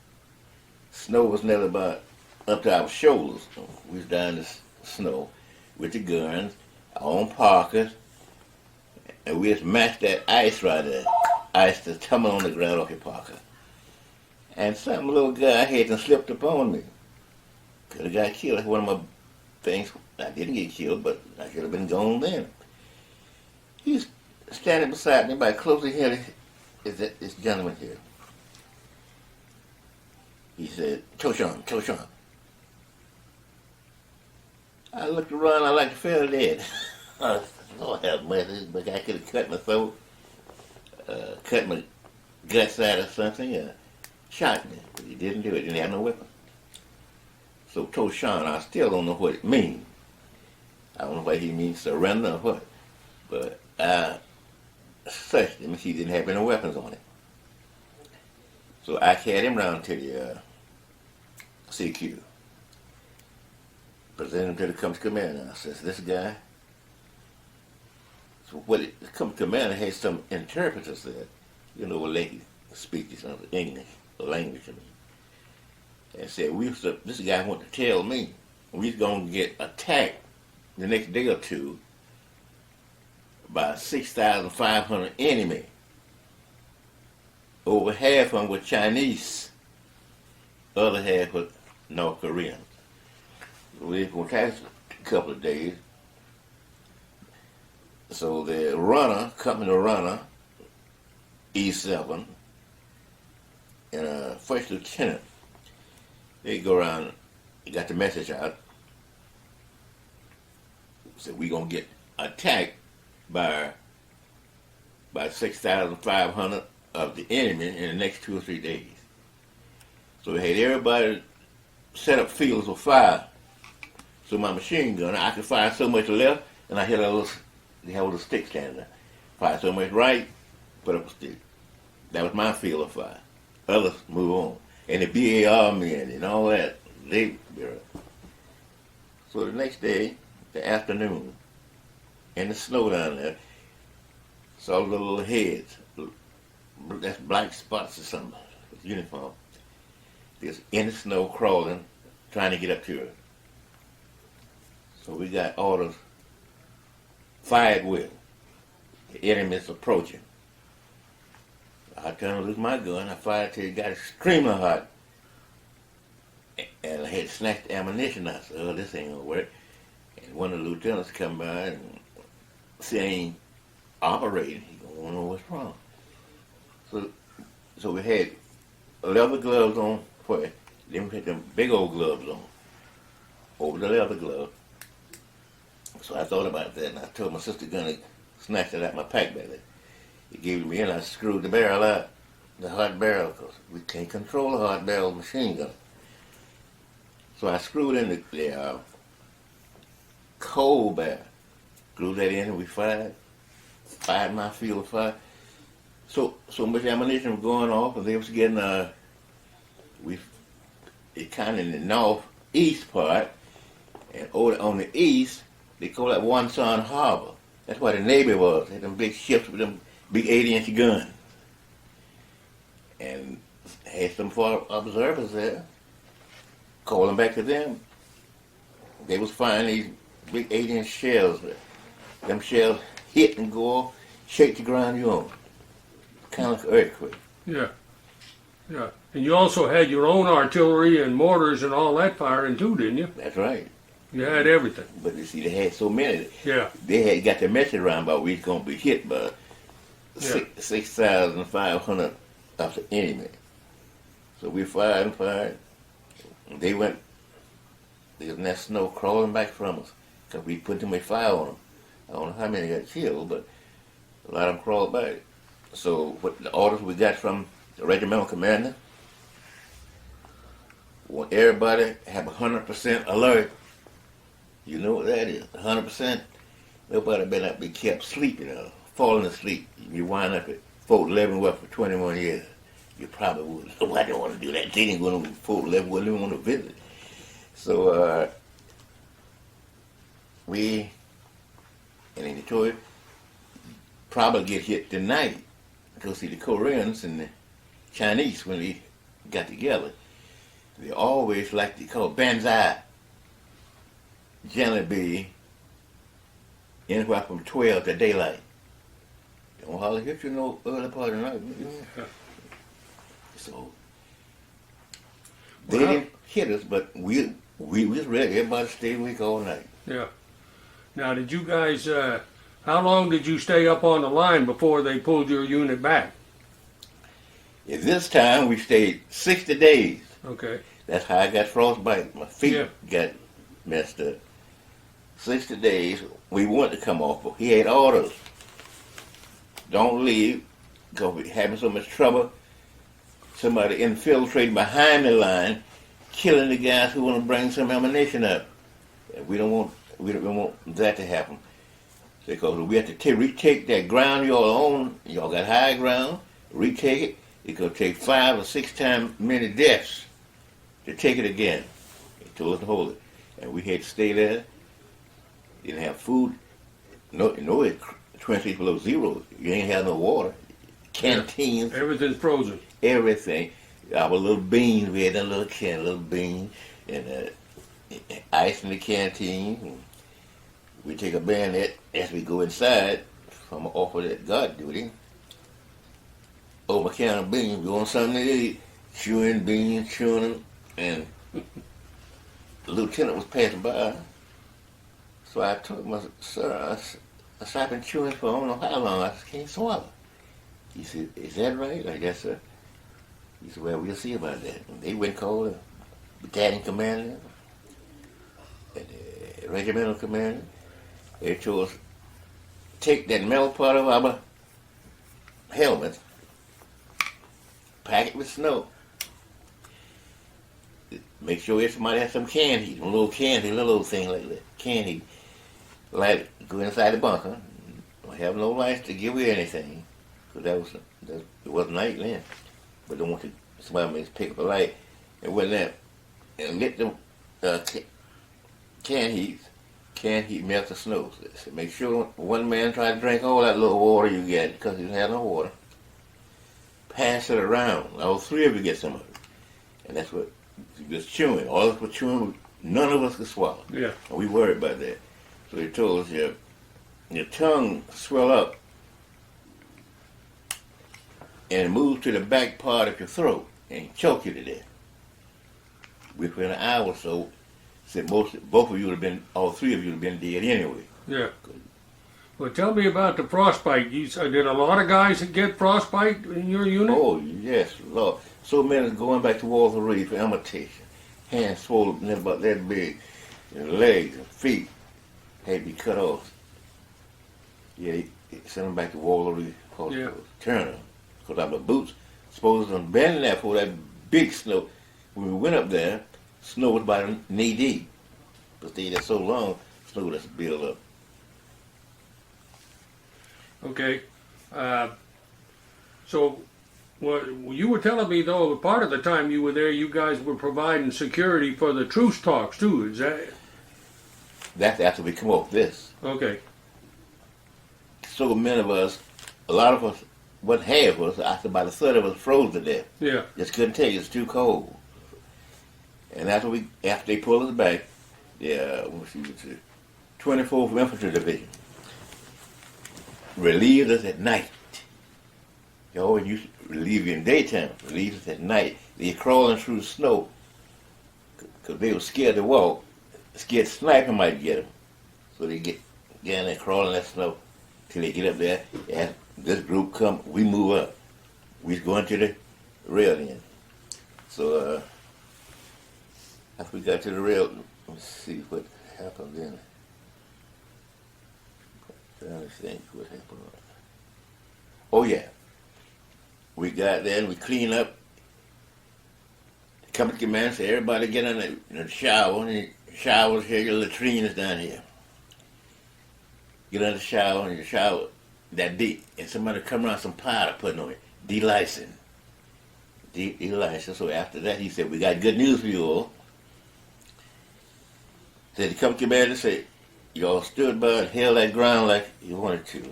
Snow was nearly about up to our shoulders. We was down in the snow with the guns, our own parkas, and we just matched that ice right there. Ice to tumble on the ground off your parka. And some little guy had to slipped up on me. Could have got killed. That's one of my things. I didn't get killed, but I should have been gone then. He's standing beside me, by closely here is this gentleman here. He said, Toshan, Toshan. I looked around, I like to fell dead. Lord have mercy, but I could have cut my throat, cut my guts out or something, shot me. But he didn't do it, didn't have no weapon. So Toshan, I still don't know what it means. I don't know what he means, surrender or what. But I searched him, he didn't have any weapons on him. So I carried him around to the CQ. Presented him to the company commander. I says, this guy. So what the company commander had some interpreters there. You know, a lady speaks some English, or language to me. And said, this guy wanted to tell me we was going to get attacked the next day or two by 6,500 enemy. Over half of them were Chinese. The other half were North Koreans. We were going to attack a couple of days. So the runner, company runner, E7, and a first lieutenant, they go around, they got the message out, said we're going to get attacked by 6,500 of the enemy in the next 2 or 3 days. So they had everybody set up fields of fire. So my machine gun, I could fire so much left, and I hit they had a little stick standing there. Fire so much right, put up a stick. That was my field of fire. Others move on. And the BAR men and all that, they So the next day, the afternoon, in the snow down there, saw little heads. That's black spots or something with uniform. Just in the snow crawling, trying to get up to her. So we got orders, fired with. The enemy's approaching. I turned to loose my gun, I fired till it got extremely hot. And I had snatched ammunition. I said, oh, this ain't gonna work. And one of the lieutenants come by and see I ain't operating. He gonna wanna know what's wrong. So we had leather gloves on first. Then we had them big old gloves on over the leather glove. So I thought about that, and I told my sister gun to snatch it out my pack bag. He gave it to me, and I screwed the barrel out, the hot barrel, because we can't control a hot barrel machine gun. So I screwed in the coal barrel, screwed that in, and we fired my field of fire. So much ammunition was going off, and they was getting it kind of in the northeast part, and over on the east they call that Wonson Harbor. That's where the Navy was. They had them big ships with them big 80-inch guns, and had some foreign observers there. Calling back to them, they was finding these big 80-inch shells. Them shells hit and go off, shake the ground you on. Kind of like an earthquake. Yeah. Yeah. And you also had your own artillery and mortars and all that firing too, didn't you? That's right. You had everything. But you see, they had so many. Yeah. They had got the message around about we was going to be hit by 6,500 of the enemy. So we fired and fired. They went, there was that snow crawling back from us because we put too much fire on them. I don't know how many got killed, but a lot of them crawled back. So what the orders we got from the regimental commander, want everybody have 100% alert. You know what that is, 100%. Nobody better not be kept sleeping or falling asleep. You wind up at Fort Leavenworth for 21 years. You probably would. Nobody don't want to do that. They didn't go to Fort Leavenworth, wouldn't even want to visit. So we, in Detroit, probably get hit tonight. Because see, the Koreans and the Chinese, when they got together, they always like to call banzai. Generally be anywhere from 12 to daylight. They don't hardly hit you no early part of the night. Yeah. So they didn't hit us, but we was ready. Everybody stayed awake all night. Yeah. Now, did you guys? How long did you stay up on the line before they pulled your unit back? At this time, we stayed 60 days. Okay. That's how I got frostbite. My feet got messed up. 60 days. We wanted to come off, but he had orders. Don't leave, because we're having so much trouble. Somebody infiltrating behind the line, killing the guys who want to bring some ammunition up. And we don't want that to happen. Because we have to retake that ground y'all own. Y'all got high ground. Retake it. It's going to take 5 or 6 times many deaths to take it again. They told us to hold it. And we had to stay there. Didn't have food. No, it's 20 below zero. You ain't have no water. Canteens. Yeah. Everything's frozen. Everything. Our little beans, we had a little can, little bean, and ice in the canteen. We take a bayonet as we go inside from off of that guard duty. Over a can of beans, we want something to eat. Chewing beans, chewing them, and the lieutenant was passing by. So I told him, I said, sir, I said, I've been chewing for I don't know how long. I just can't swallow. He said, is that right? I guess, sir. He said, well, we'll see about that. And they went and called the battalion commander and the regimental commander. They told us, take that metal part of our helmets, pack it with snow. Make sure somebody has some can heat, a little can heat, a little thing like that, can heat. Light it, go inside the bunker. Don't have no lights to give you anything, because it was night then. But don't want to somebody may pick up a light and went there and lit them can heat melt the snow. So make sure one man try to drink all that little water you get because you didn't have no water. Pass it around. All 3 of you get some of it. And that's what just chewing. All of us were chewing. None of us could swallow. Yeah. And we worried about that. So they told us your tongue swell up and it moves to the back part of your throat and choke you to death. Within an hour or so, said both of you would have been, all 3 of you would have been dead anyway. Yeah. Well, tell me about the frostbite. You said, did a lot of guys get frostbite in your unit? Oh, yes, Lord. So many going back to Walter Reed for imitation. Hands swollen about that big. And legs and feet had to be cut off. Yeah, they sent them back to Walter Reed. Yeah. Turner. Because our boots supposed to bend there for that big snow. When we went up there, snow was about knee deep. But stayed there so long, snow just build up. Okay. So, well, you were telling me, though, part of the time you were there, you guys were providing security for the truce talks, too. Is that... That's after we come off this. Okay. So many of us, a lot of us, what half of us, after about a third of us froze to death. Yeah. Just couldn't take it, it's too cold. And after they pulled us back, let's see, 24th Infantry Division relieved us at night. They always used to relieve you in daytime, relieve us at night. They crawling through the snow because they were scared to walk, scared sniper might get them. So they get down there crawling that snow till they get up there. And this group come, we move up. We going to the rail then. So after we got to the rail, let's see what happened then. I'm trying to think what happened. Oh yeah. We got there and we cleaned up. The company commander said, everybody get in the shower. And the showers here, your latrine is down here. Get in the shower and you shower that deep. And somebody come around some powder putting on it. De-licensing. De-licensing. So after that, he said, we got good news for you all. Said the company commander said, you all stood by and held that ground like you wanted to.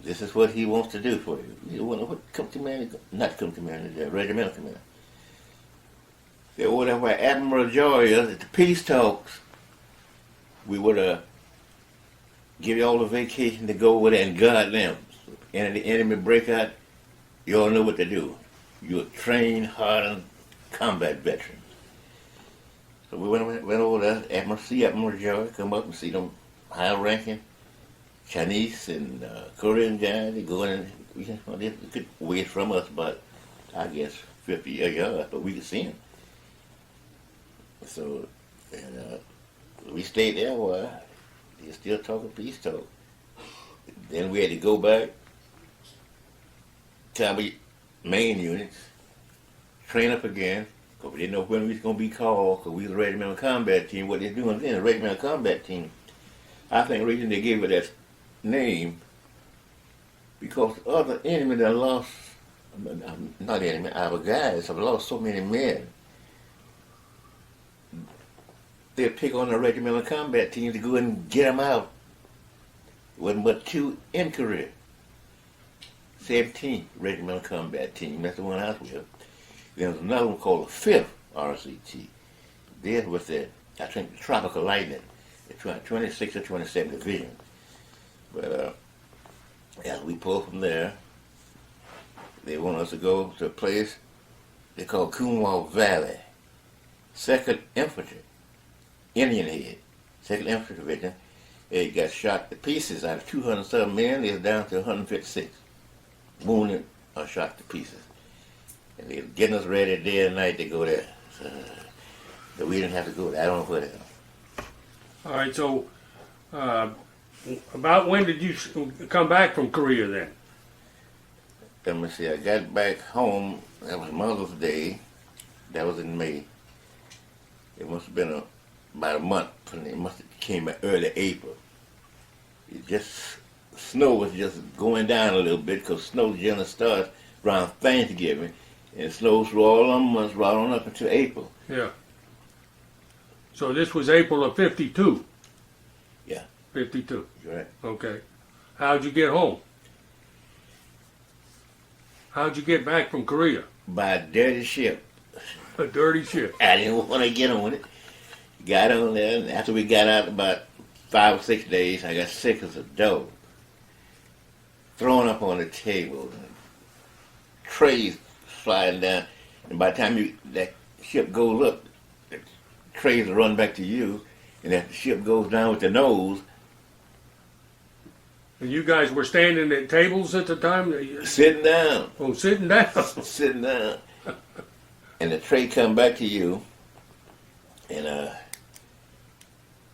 This is what he wants to do for you. You want to what company commander? Not company commander, the regimental commander. They over there where Admiral Joy is at the peace talks. We would give you all a vacation to go over there and guard them. And the enemy break out, you all know what to do. You're trained, hardened combat veterans. So we went over there, Admiral Joy, come up and see them high-ranking Chinese and Korean guys. They go in, they could wait from us about, I guess, 50 yards, but we could see them. So, and we stayed there a while. They still talking peace talk. Then we had to go back, combat main units, train up again, because we didn't know when we was going to be called, because we was a regimental combat team. What they're doing then, a regimental combat team. I think the reason they gave it that name, because the other enemy that lost, not enemy, our guys have lost so many men. They'll pick on the regimental combat team to go and get them out. Wasn't but 2 in Korea. 17th Regimental Combat Team, that's the one I was with. There was another one called the 5th RCT. There was the, I think, the Tropical Lightning, the 26th or 27th Division. But as we pulled from there, they want us to go to a place they call Coonwall Valley. 2nd Infantry, Indian Head, 2nd Infantry Division. They got shot to pieces. Out of 207 men, they was down to 156. Wounded or shot to pieces. And they were getting us ready day and night to go there. So, but we didn't have to go there. I don't know where they are. All right, so about when did you come back from Korea then? Let me see, I got back home, that was Mother's Day. That was in May. It must have been about a month. It must have came in early April. It just, snow was just going down a little bit because snow generally starts around Thanksgiving and snows through all them months right on up until April. Yeah. So this was April of 52? Yeah. 52. Right. Okay. How'd you get home? How'd you get back from Korea? By a dirty ship. A dirty ship. I didn't want to get on it. Got on there, and after we got out about 5 or 6 days, I got sick as a dog. Thrown up on the table, trays sliding down, and by the time that ship goes up, the trays will run back to you, and if the ship goes down with the nose. And you guys were standing at tables at the time? Sitting down. Oh, sitting down. Sitting down. And the tray come back to you, and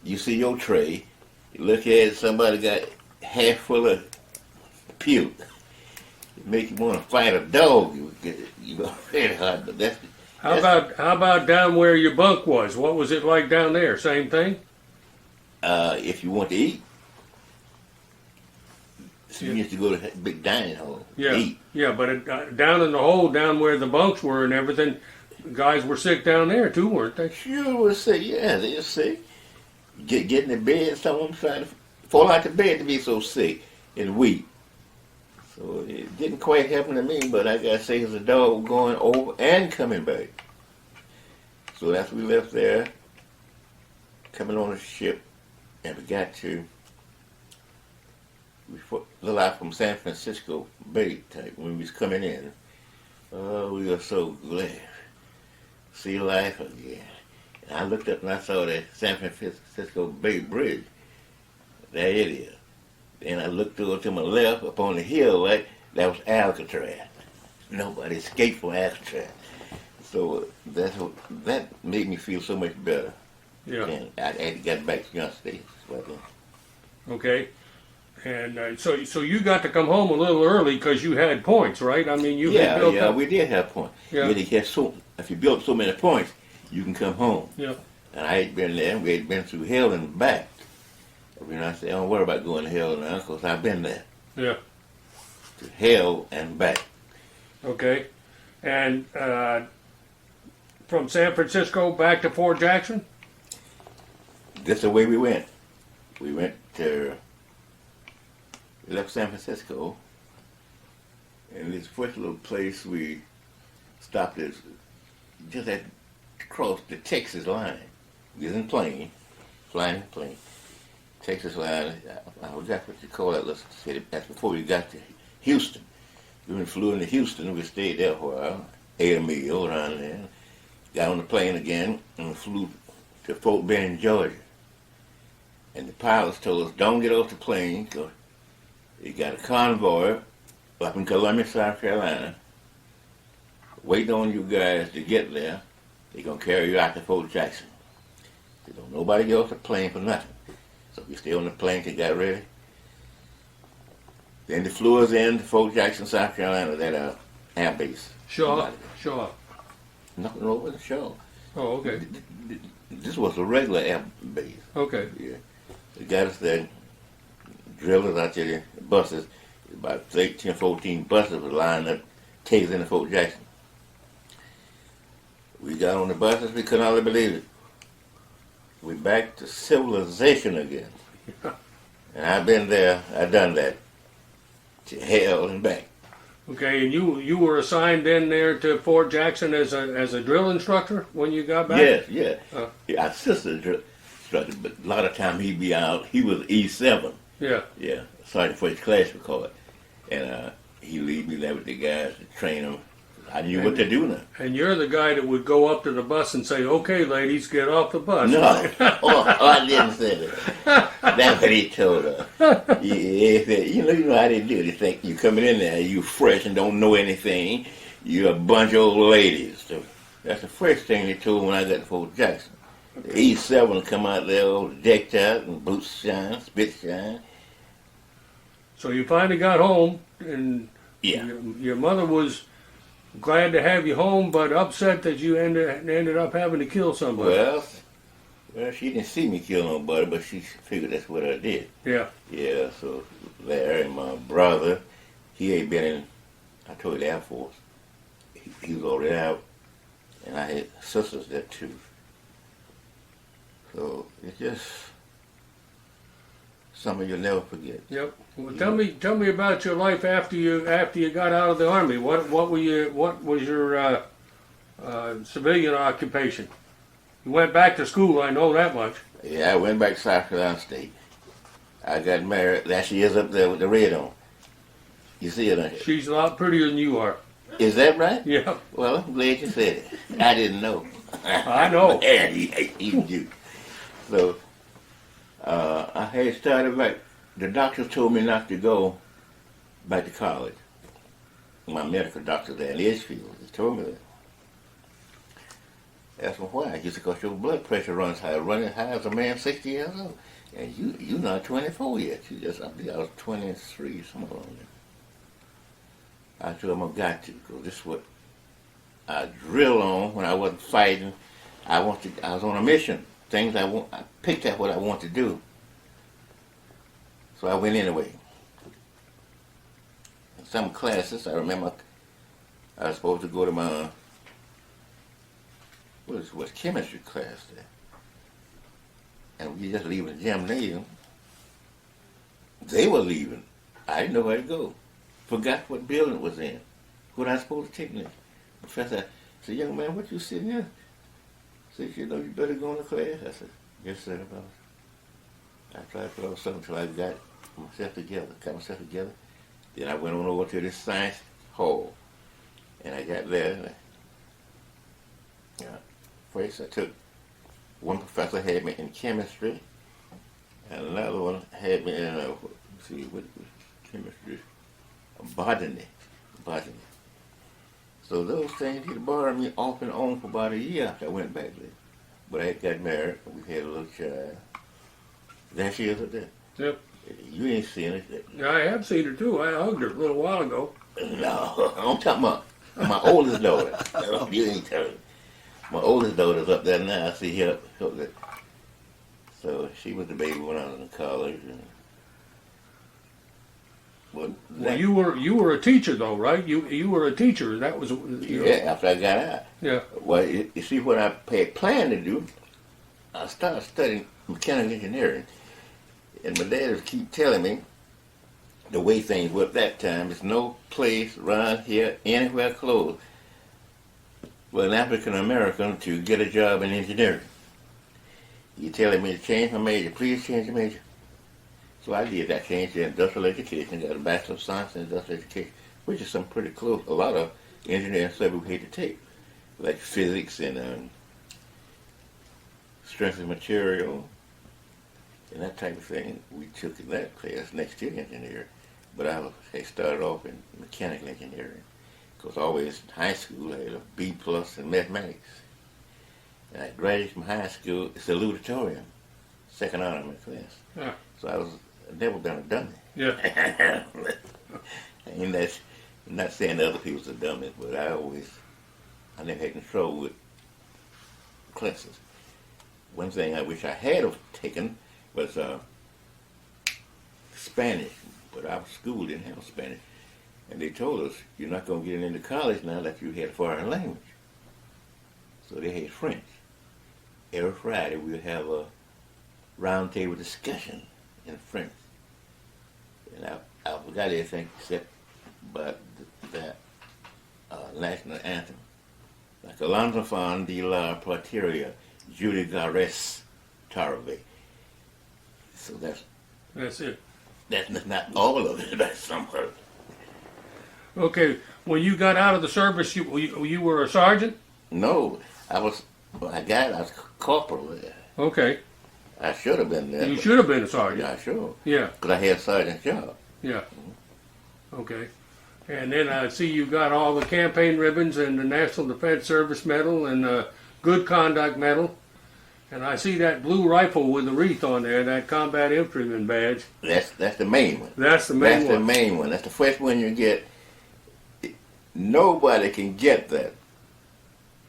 you see your tray, you look at it, somebody got half full of puke. It make you want to fight a dog. You go very hard, but How about down where your bunk was? What was it like down there? Same thing? If you want to eat, so Yeah. you used to go to that big dining hall Yeah, to eat. yeah, but down in the hole, down where the bunks were and everything, guys were sick down there too, weren't they? Sure was sick. Yeah, they were sick. Get in the bed. Some of them trying to fall out the bed to be so sick and weak. So it didn't quite happen to me, but I gotta say, as a dog going over and coming back. So after we left there, coming on the ship, and we got to a little out from San Francisco Bay type when we was coming in. Oh, we were so glad. See life again. And I looked up and I saw that San Francisco Bay Bridge. There it is. Then I looked over to my left up on the hill, right? That was Alcatraz. Nobody escaped from Alcatraz. So that made me feel so much better. Yeah. And I had to get back to the United States. Okay. And so you got to come home a little early because you had points, right? I mean, you had built up. We did have points. Yeah. If you built so many points, you can come home. Yeah. And I had been there. We had been through hell and back. You know, I said, don't worry about going to hell now, because I've been there. Yeah. To hell and back. Okay. And from San Francisco back to Fort Jackson? That's the way we went. We left San Francisco, and this first little place we stopped at, just had to cross the Texas line. We was in plane, flying in plane. Texas line, I forgot what you call that little city. That's before we got to Houston. We flew into Houston, we stayed there for a while, ate a meal around there, got on the plane again, and flew to Fort Benning, Georgia. And the pilots told us, don't get off the plane, because you got a convoy up in Columbia, South Carolina, waiting on you guys to get there. They're going to carry you out to Fort Jackson. They don't nobody get off the plane for nothing. So we stay on the plane till got ready. Then they flew us in to Fort Jackson, South Carolina, that air base. Shaw. Nothing over the Shaw. Oh, okay. This was a regular air base. Okay. Yeah. They got us there, drilled us out to the buses. About 13 or 14 buses were lined up, takes into Fort Jackson. We got on the buses, we couldn't hardly believe it. We're back to civilization again. And I've been there, I've done that. To hell and back. Okay, and you were assigned in there to Fort Jackson as a drill instructor when you got back? Yes, yeah. I assisted drill instructor, but a lot of time he'd be out. He was E7. Yeah. Yeah, Sergeant First Class we call it. And he leave me there with the guys to train them. I knew what to do now. And you're the guy that would go up to the bus and say, okay, ladies, get off the bus. No, I didn't say that. That's what he told us. You know how they do. They think you coming in there, you fresh and don't know anything. You're a bunch of old ladies. So that's the first thing they told me when I got to Fort Jackson. The E7 come out there all decked out and boots shine, spit shine. So you finally got home, and your mother was glad to have you home, but upset that you ended up having to kill somebody. Well, she didn't see me kill nobody, but she figured that's what I did. Yeah. Yeah, so there, and my brother, he ain't been in, I told you, the Air Force. He was already out, and I had sisters there too. So it's just something you'll never forget. Yep. Well, tell me about your life after you got out of the Army. What was your civilian occupation? You went back to school, I know that much. Yeah, I went back to South Carolina State. I got married. There she is up there with the red on. You see her? She's a lot prettier than you are. Is that right? Yeah. Well, I'm glad you said it. I didn't know. I know. Yeah, even you. So, I had started back. The doctors told me not to go back to college. My medical doctor there in Edgefield, he told me that. Asked me why. He said, because your blood pressure runs high, running high as a man 60 years old. And you're not 24 yet. I think I was 23, somewhere along there. I told him I got to, because this is what I drilled on when I wasn't fighting. I was on a mission. I picked out what I want to do. So I went anyway. In some classes, I remember I was supposed to go to my what chemistry class there, and we just leaving the gymnasium. They were leaving. I didn't know where to go. Forgot what building it was in. What I was supposed to take next. Professor said, "Young man, what you sitting here?" I said, "You know, you better go into class." I said, "Yes, sir, boss." I tried to put on something until I got myself together. Then I went on over to this science hall, and I got there. First, I took one professor had me in chemistry, and another one had me in what chemistry, botany. So those things he'd borrowed me off and on for about a year after I went back there. But I got married, and we had a little child. There she is up there. Yep. You ain't seen it. I have seen her too. I hugged her a little while ago. No, I'm talking about my oldest daughter. You ain't telling. My oldest daughter's up there now. I see her up there. So she was the baby when I was in college. Well, you were a teacher though, right? You were a teacher. That was after I got out. Yeah. Well, you see, what I had planned to do, I started studying mechanical engineering, and my dad would keep telling me the way things were at that time. There's no place around here anywhere close for an African American to get a job in engineering. He's telling me to change my major. Please change the major. So I did. I changed to industrial education. Got a Bachelor of Science in industrial education, which is some pretty close. A lot of engineering subjects we had to take, like physics and strength of material and that type of thing. We took in that class next to engineering. But I started off in mechanical engineering because always in high school I had a B+ in mathematics. And I graduated from high school, salutatorian, second honor in my class. Yeah. So I've never been a dummy. Yeah. I'm not saying that other people's are dummies, but I never had any trouble with classes. One thing I wish I had have taken was Spanish, but our school didn't have Spanish. And they told us, you're not going to get into college now that you had a foreign language. So they had French. Every Friday we would have a roundtable discussion in French. And I forgot everything except but that national anthem. Like L'Enfant de la Patrie, Judy Garres Tarve. So that's it. That's not all of it, that's some of it. Okay, when you got out of the service, you were a sergeant? No, I was corporal there. Okay. I should have been there. You should have been a sergeant. Yeah, sure. Yeah. Because I had a sergeant's job. Yeah. Okay. And then I see you got all the campaign ribbons and the National Defense Service Medal and the Good Conduct Medal. And I see that blue rifle with the wreath on there, that combat infantryman badge. That's the main one. That's the main one. That's the main one. That's the first one you get. Nobody can get that.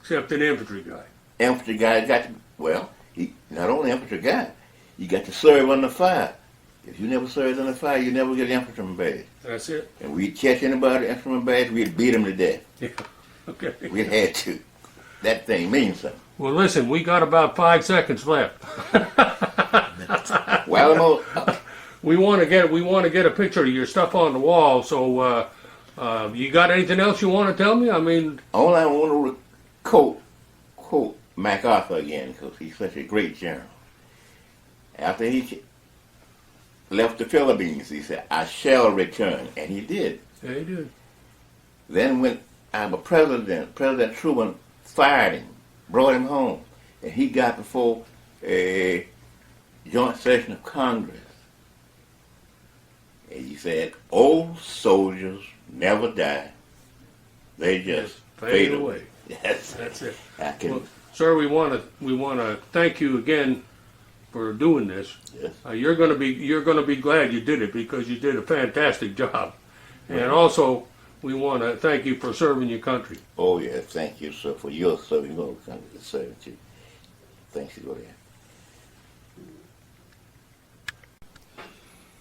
Except an infantry guy. Infantry guy got to, he not only infantry guy, you got to serve under fire. If you never served under fire, you never get an infantryman badge. That's it. And we'd catch anybody infantryman badge, we'd beat them to death. Yeah. Okay. We had to. That thing means something. Well, listen, we got about 5 seconds left. Well, we want to get a picture of your stuff on the wall. So, you got anything else you want to tell me? I mean, all I want to quote MacArthur again because he's such a great general. After he left the Philippines, he said, "I shall return," and he did. Yeah, he did. Then when our President Truman fired him, brought him home, and he got before a joint session of Congress. And he said, "Old soldiers never die. They just fade away." Yes. That's it. Well, sir, we want to thank you again for doing this. Yes. You're going to be glad you did it because you did a fantastic job. Right. And also we want to thank you for serving your country. Oh, yeah, thank you, sir, for your service. You're going to come to serve you. Thanks, you go there.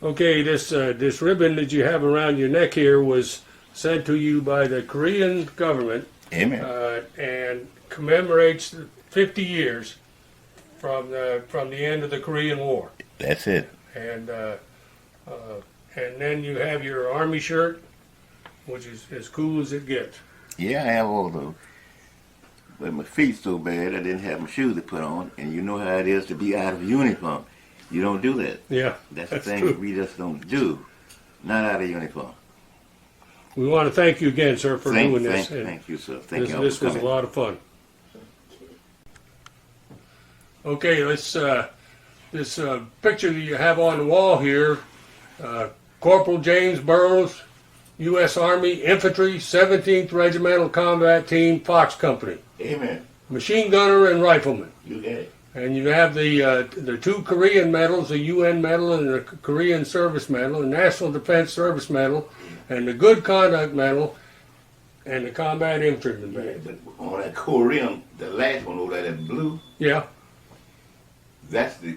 Okay, this ribbon that you have around your neck here was sent to you by the Korean government Amen. and commemorates 50 years from the end of the Korean War. That's it. And then you have your Army shirt, which is as cool as it gets. Yeah, I have all those. But my feet's so bad I didn't have my shoes to put on, and you know how it is to be out of uniform. You don't do that. Yeah, That's the that's thing true. that we just don't do. Not out of uniform. We want to thank you again, sir, for doing this. And Thank you, sir. Thank you all this for was a coming. lot of fun. Okay, let's this picture that you have on the wall here, Corporal James Burroughs, U.S. Army Infantry, 17th Regimental Combat Team, Fox Company, Amen. machine gunner and rifleman. You get it. And you have the two Korean medals, the UN medal and the Korean Service Medal, the National Defense Service Medal, and the Good Conduct Medal, and the Combat Infantryman Yeah, Medal. but on that Korean, the last one over there, that blue, Yeah, that's the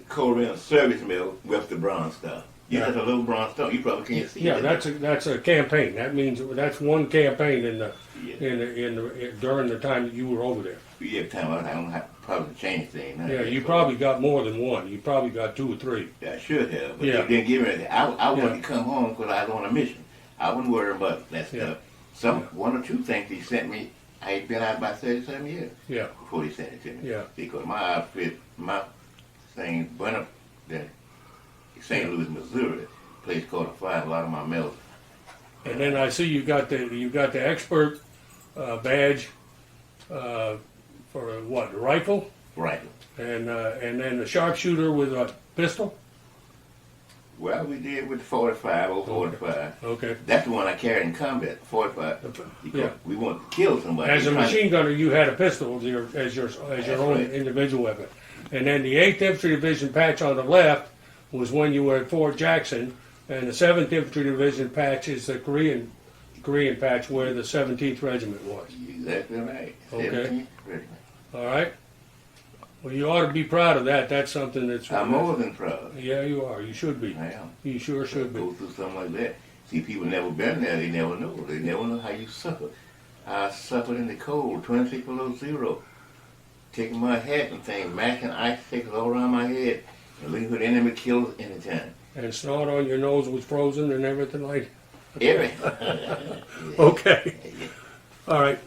Korean Service Medal with the bronze star. Yeah, Yeah. that's a little bronze star. You probably can't see yeah, it. that's a campaign. That means that's one campaign in the Yeah. during the time that you were over there. Every time I don't have probably change things. Now. Yeah, you probably got more than one. You probably got 2 or 3. Yeah, I should have, but Yeah. they didn't give me anything. I wanted Yeah. to come home because I was on a mission. I wasn't worried about that Yeah. stuff. One or two things he sent me, I had been out about 37 years Yeah, before he sent it to me. Yeah. Because my outfit, my thing went up there in St. Louis, Missouri, a place called the Five, a lot of my medals. and then I see you got the expert badge for what, the rifle, Right. and then the sharpshooter with a pistol. Well, we did with the 45, 45. Okay. That's the one I carried in combat, 45. Because Yeah. we wanted to kill somebody. As a We tried to- machine gunner, you had a pistol as your own right. individual weapon. And then the 8th Infantry Division patch on the left was when you were at Fort Jackson, and the 7th Infantry Division patch is the Korean patch where the 17th Regiment was. Exactly right. Okay. 17th Regiment. All right? Well, you ought to be proud of that. That's something that's... I'm more than proud. Yeah, you are. You should be. I am. You sure should be. Go through something like that. See, people never been there. They never know. They never know how you suffer. I suffered in the cold, 26 below zero. Taking my hat and things, mashing icicles all around my head, and looking for the enemy kills anytime. And snot on your nose was frozen and everything like... Every. Okay. All right.